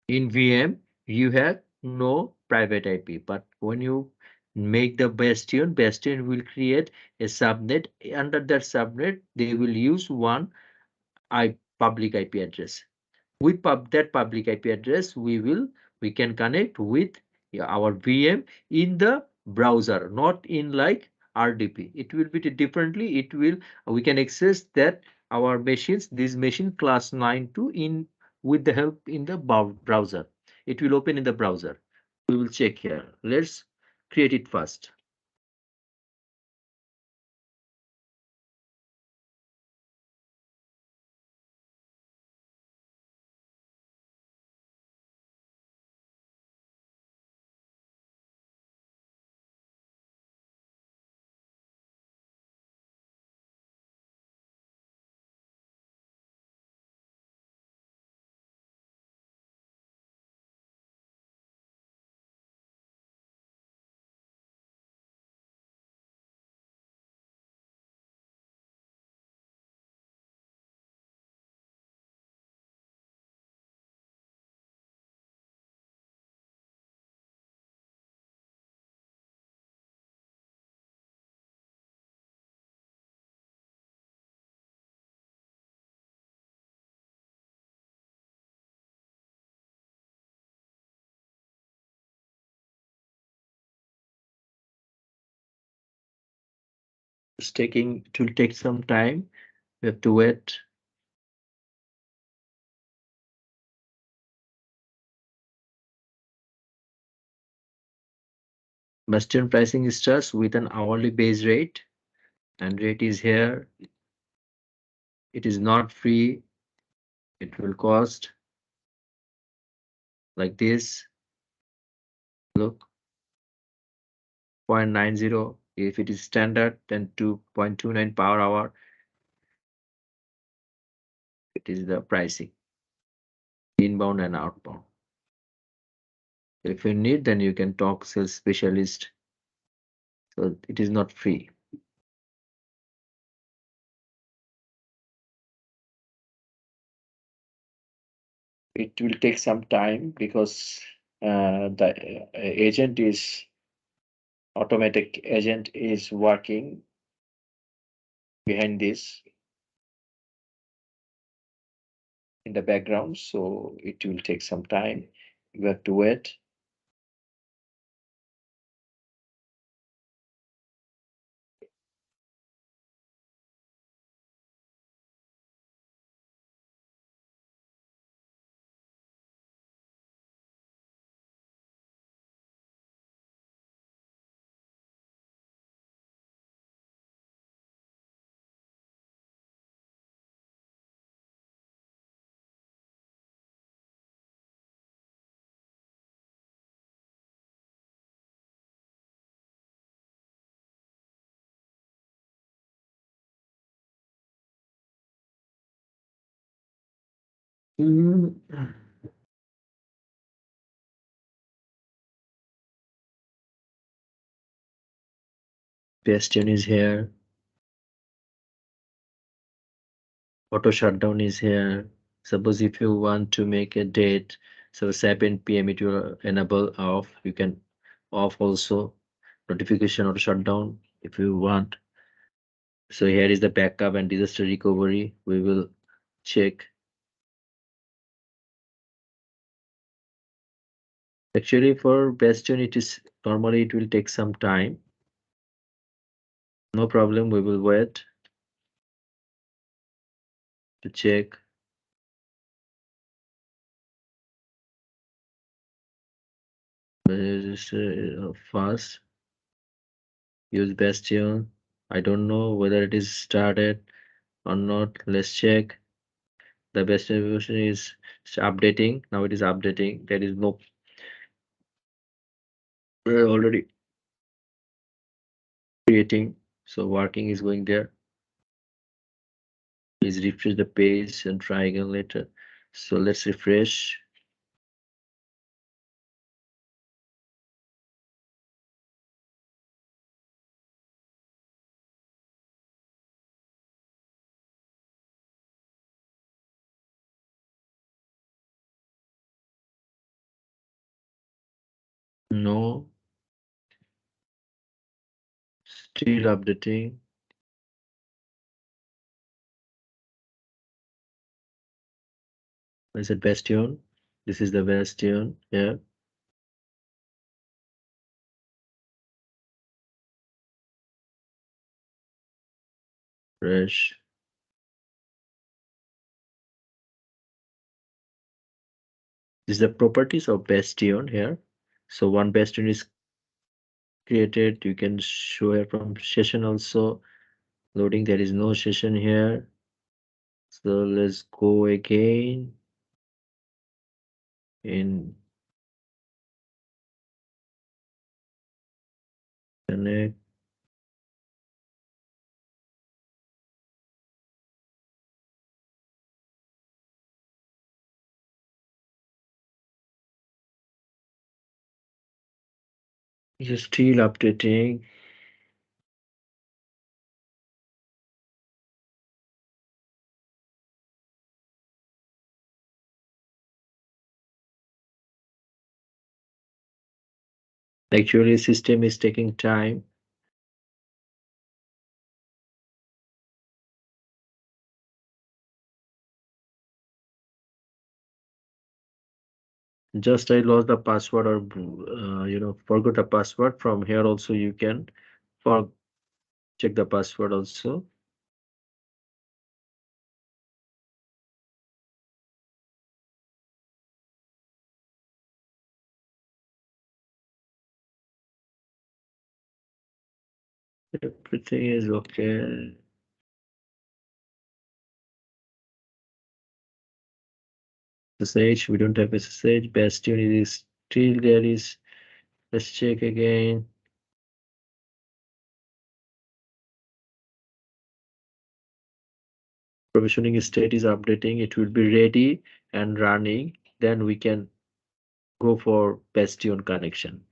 In VM, you have no private IP, but when you make the Bastion, Bastion will create a subnet. Under that subnet, they will use one public IP address. With that public IP address, we can connect with our VM in the browser, not in like RDP. It will be differently. We can access that our machines, this machine class 9.2 in with the help in the browser. It will open in the browser. We will check here. Let's create it first. It will take some time. We have to wait. Bastion pricing starts with an hourly base rate, and rate is here. It is not free. It will cost like this. Look, 0.90. If it is standard, then 2.29 per hour. It is the pricing, inbound and outbound. If you need, then you can talk sales specialist. So it is not free. It will take some time because the agent is automatic agent is working behind this in the background, so it will take some time. You have to wait. Bastion is here. Auto shutdown is here. Suppose if you want to make a date, so 7 p.m. it will enable off. You can off also notification auto shutdown if you want. So here is the backup and disaster recovery. We will check. Actually, for Bastion, it is normally it will take some time. No problem. We will wait to check. Fast. Use Bastion. I don't know whether it is started. or not. Let's check. The best version is updating. Now it is updating. There is no already creating. So working is going there. Please refresh the page and try again later. So let's refresh. No, still updating. Is it Bastion? This is the Bastion. Yeah. Fresh. This is the properties of Bastion here. So one Bastion is created. You can show it from session also. Loading. There is no session here. So let's go again in connect. Just still updating. Actually, system is taking time. Just I lost the password or forgot the password. From here also you can for check the password also. Everything is okay. SSH, we don't have SSH. Bastion is still there is. Let's check again. Provisioning state is updating. It will be ready and running. Then we can go for Bastion connection.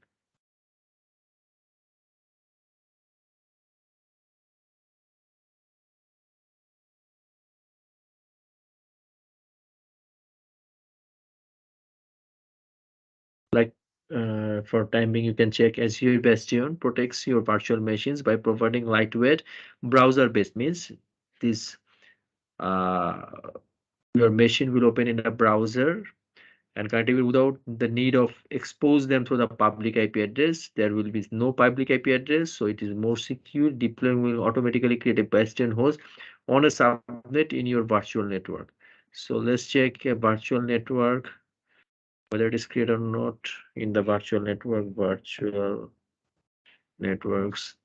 Like for time being, you can check Azure Bastion protects your virtual machines by providing lightweight browser-based means this uh, your machine will open in a browser and connectivity without the need of expose them through the public IP address. There will be no public IP address, so it is more secure. Deploying will automatically create a Bastion host on a subnet in your virtual network. So let's check a virtual network whether it is created or not in the virtual network. Virtual networks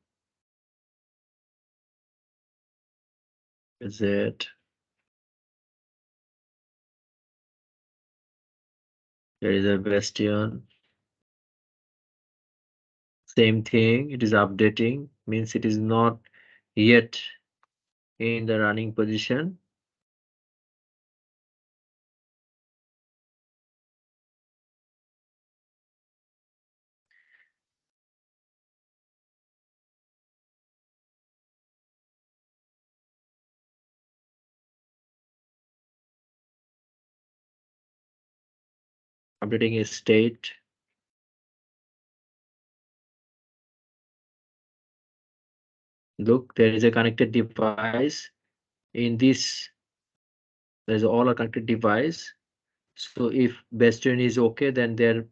is it? There is a Bastion. Same thing. It is updating. Means it is not yet in the running position. Updating a state. Look, there is a connected device. In this, there's all a connected device. So if Bastion is okay, then there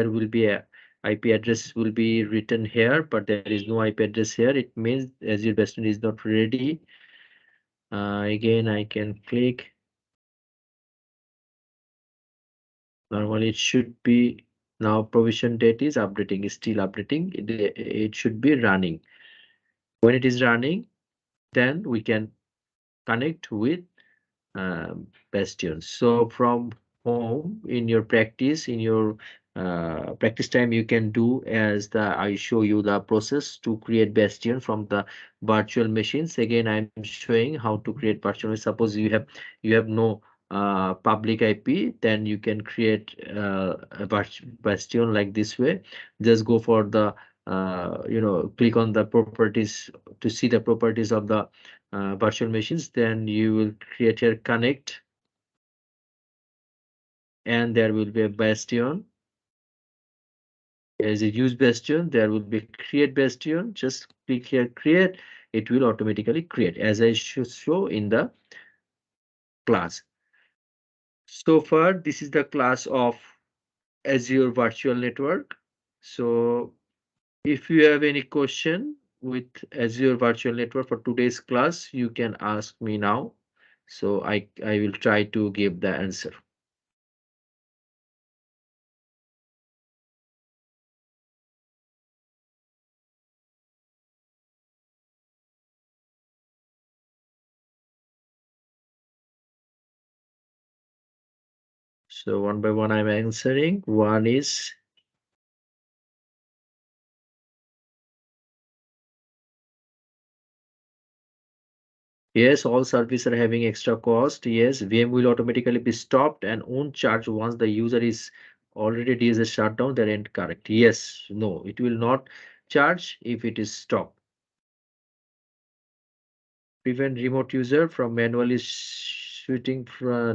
will be a IP address will be written here, but there is no IP address here. It means Azure Bastion is not ready. Again, I can click. Normally, it should be now provision date is updating, is still updating. It should be running. When it is running, then we can connect with Bastion. So from home in your practice, in your practice time, you can do as I show you the process to create Bastion from the virtual machines. Again, I'm showing how to create virtual. Suppose you have no public IP, then you can create a Bastion like this way. Just go for the click on the properties to see the properties of the virtual machines. Then you will create your connect, and there will be a bastion. As a use bastion, there will be create bastion. Just click here create. It will automatically create as I should show in the class. So far this is the class of Azure virtual network. So if you have any question with Azure virtual network for today's class, you can ask me now. So I will try to give the answer. So one by one I'm answering. One is yes, all services are having extra cost. Yes, VM will automatically be stopped and won't charge once the user is already DSS shutdown. That ain't correct. Yes, no, it will not charge if it is stopped. Prevent remote user from manually shooting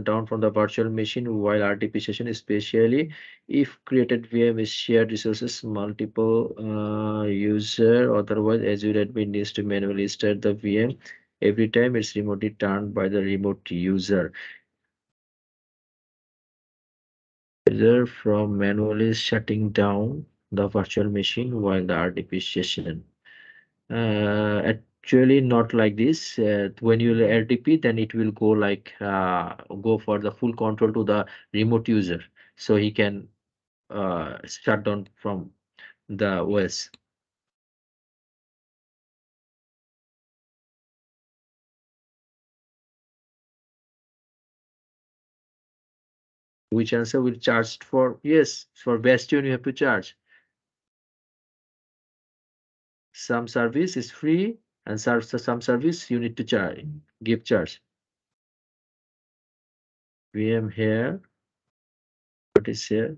down from the virtual machine while RTP session, especially if created VM is shared resources, multiple user. Otherwise, Azure admin needs to manually start the VM every time it's remotely turned by the remote user. User from manually shutting down the virtual machine while the RTP session. Actually, not like this. When you RTP, then it will go like go for the full control to the remote user, so he can shut down from the OS. Which answer will charge for? Yes, for Bastion you have to charge. Some service is free, and some service you need to charge, give charge. VM here. What is here?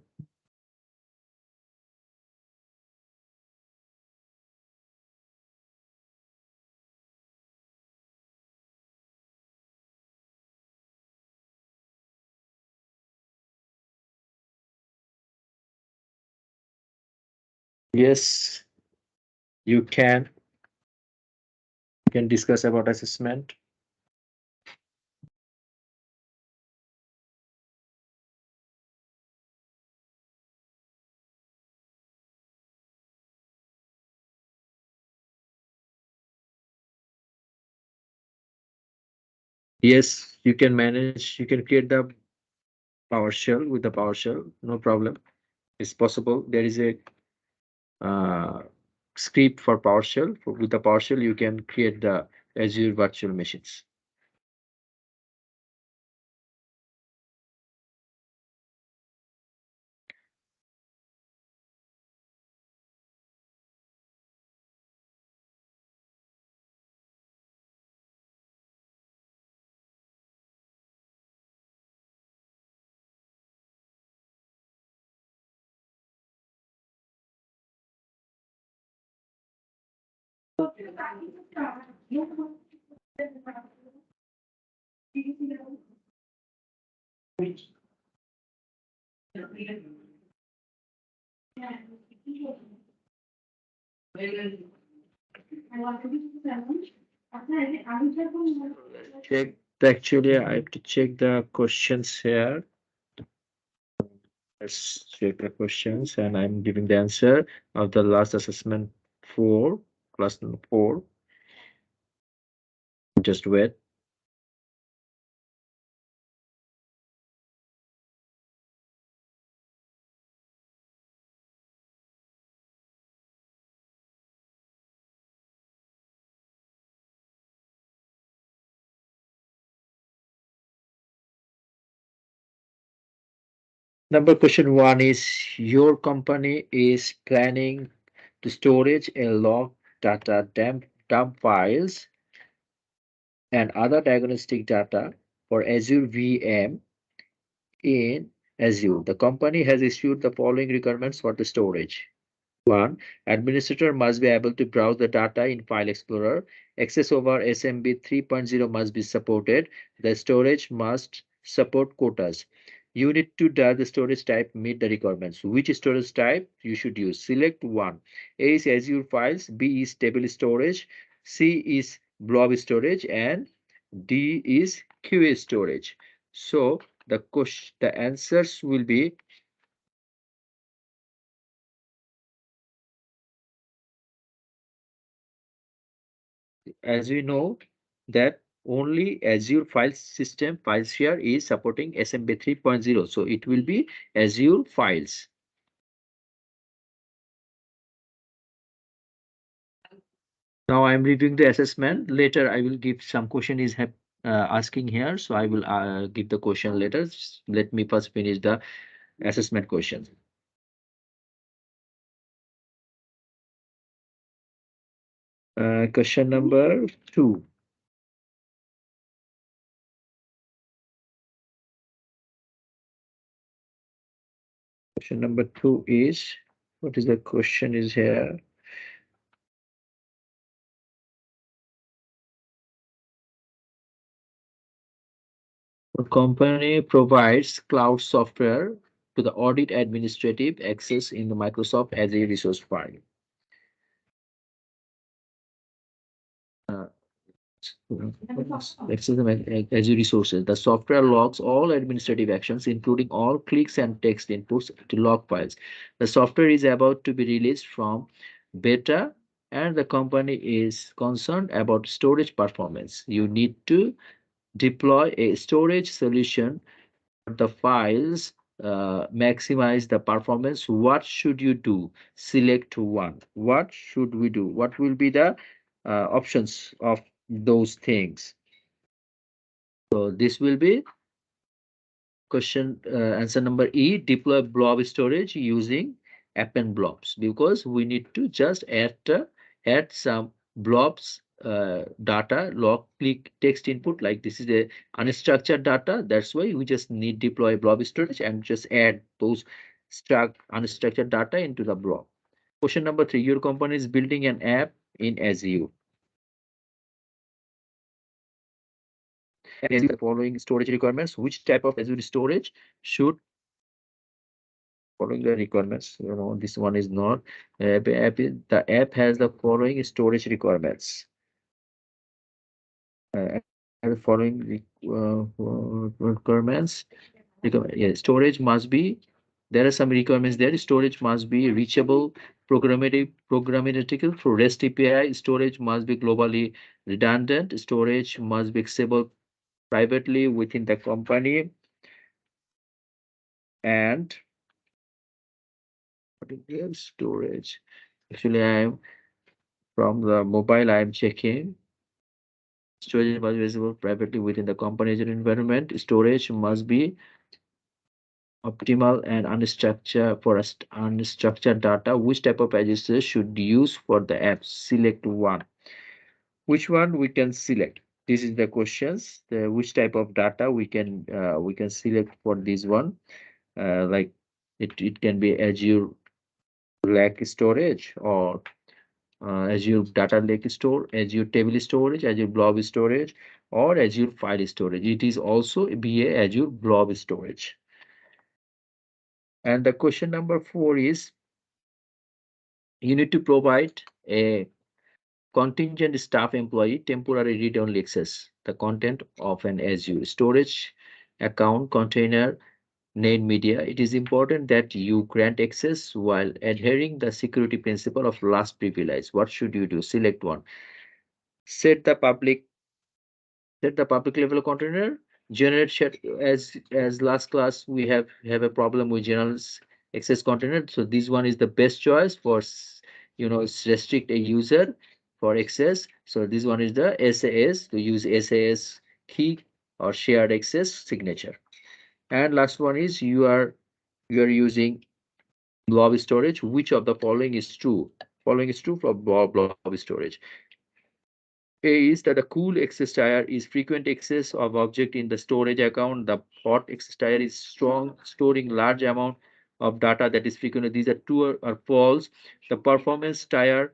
Yes, you can. You can discuss about assessment. Yes, you can manage. You can create the PowerShell with the PowerShell. No problem. It's possible. There is a uh, script for PowerShell. With the PowerShell, you can create the Azure virtual machines. Check. Actually, I have to check the questions here. Let's check the questions, and I'm giving the answer of the last assessment 4, class number 4. Just wait. Number question one is your company is planning to storage a log data dump files and other diagnostic data for Azure VM in Azure. The company has issued the following requirements for the storage. One, administrator must be able to browse the data in File Explorer. Access over SMB 3.0 must be supported. The storage must support quotas. You need to does the storage type meet the requirements. Which storage type you should use? Select one. A is Azure files, B is table storage, C is blob storage, and D is QA storage. So the answers will be, as we know, that only Azure file system file share is supporting SMB 3.0. So it will be Azure files. Now I'm reviewing the assessment. Later I will give some question is asking here. So I will give the question later. Let me first finish the assessment question. Question number 2. Question number 2 is, what is the question is here? A company provides cloud software to the audit administrative access in the Microsoft as a resource file. Uh, Access as a resources. The software logs all administrative actions, including all clicks and text inputs to log files. The software is about to be released from beta, and the company is concerned about storage performance. You need to deploy a storage solution the files, maximize the performance. What should you do? Select one. What should we do? What will be the options of those things? So this will be question answer number E, deploy blob storage using append blobs, because we need to just add some blobs data log click text input, like this is a unstructured data. That's why we just need deploy blob storage and just add those unstructured data into the blob. Question number 3, your company is building an app in Azure. And the following storage requirements, which type of Azure storage should following the requirements? This one is not the app has the following storage requirements. The following requirements. Yeah, storage must be, there are some requirements there. Storage must be reachable, programmatical through REST API. Storage must be globally redundant. Storage must be accessible privately within the company. And storage, actually I'm from the mobile, I'm checking. Storage must be visible privately within the company Azure environment. Storage must be optimal and unstructured for unstructured data. Which type of Azure should use for the app? Select one. Which one we can select? This is the questions. Which type of data we can select for this one? Like it can be Azure Lake storage, or Azure Data Lake Store, Azure Table Storage, Azure Blob Storage, or Azure File Storage. It is also be a Azure Blob Storage. And the question number 4 is, you need to provide a contingent staff employee temporary read-only access the content of an Azure storage account container named media. It is important that you grant access while adhering the security principle of last privilege. What should you do? Select one. Set the public level container. Generate share, as last class we have a problem with general access container. So this one is the best choice for restrict a user for access. So this one is the SAS, to use SAS key or shared access signature. And last one is, you are you are using blob storage. Which of the following is true? Following is true for blob storage. A is that a cool access tier is frequent access of object in the storage account. The hot access tier is strong, storing large amount of data that is frequent. These are true or false. The performance tier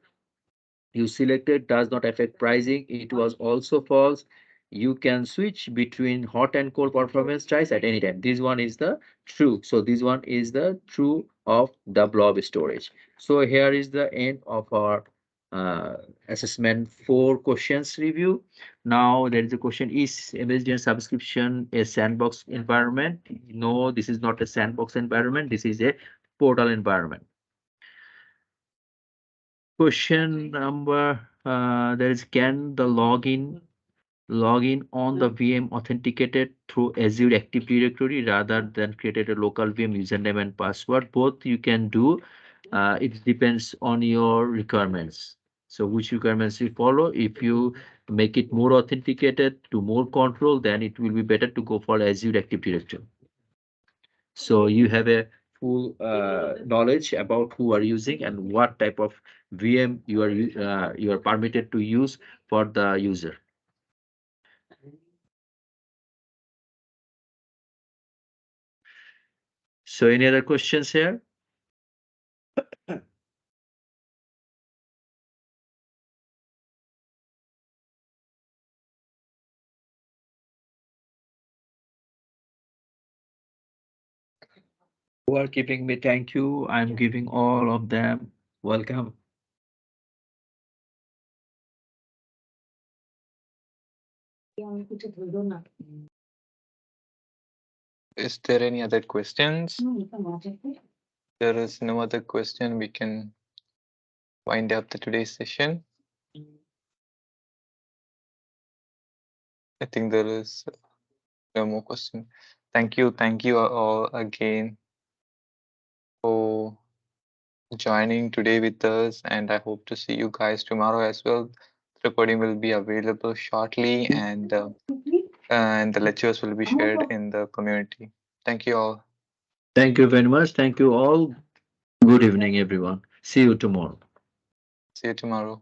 you selected does not affect pricing. It was also false. You can switch between hot and cold performance tries at any time. This one is the true. So this one is the true of the blob storage. So here is the end of our uh, assessment 4 questions review. Now there is a question: is MSDN subscription a sandbox environment? No, this is not a sandbox environment. This is a portal environment. Question number, there is, can the login on the VM authenticated through Azure Active Directory rather than created a local VM username and password? Both you can do. It depends on your requirements. So which requirements you follow. If you make it more authenticated to more control, then it will be better to go for Azure Active Directory. So you have a full knowledge about who are using and what type of VM you are permitted to use for the user. So any other questions here? Who are keeping me? Thank you. I'm giving all of them. Welcome. Is there any other questions? There is no other question. We can wind up the today's session. I think there is no more question. Thank you all again for joining today with us, and I hope to see you guys tomorrow as well. The recording will be available shortly, and the lectures will be shared in the community. Thank you all. Thank you very much. Thank you all. Good evening, everyone. See you tomorrow. See you tomorrow.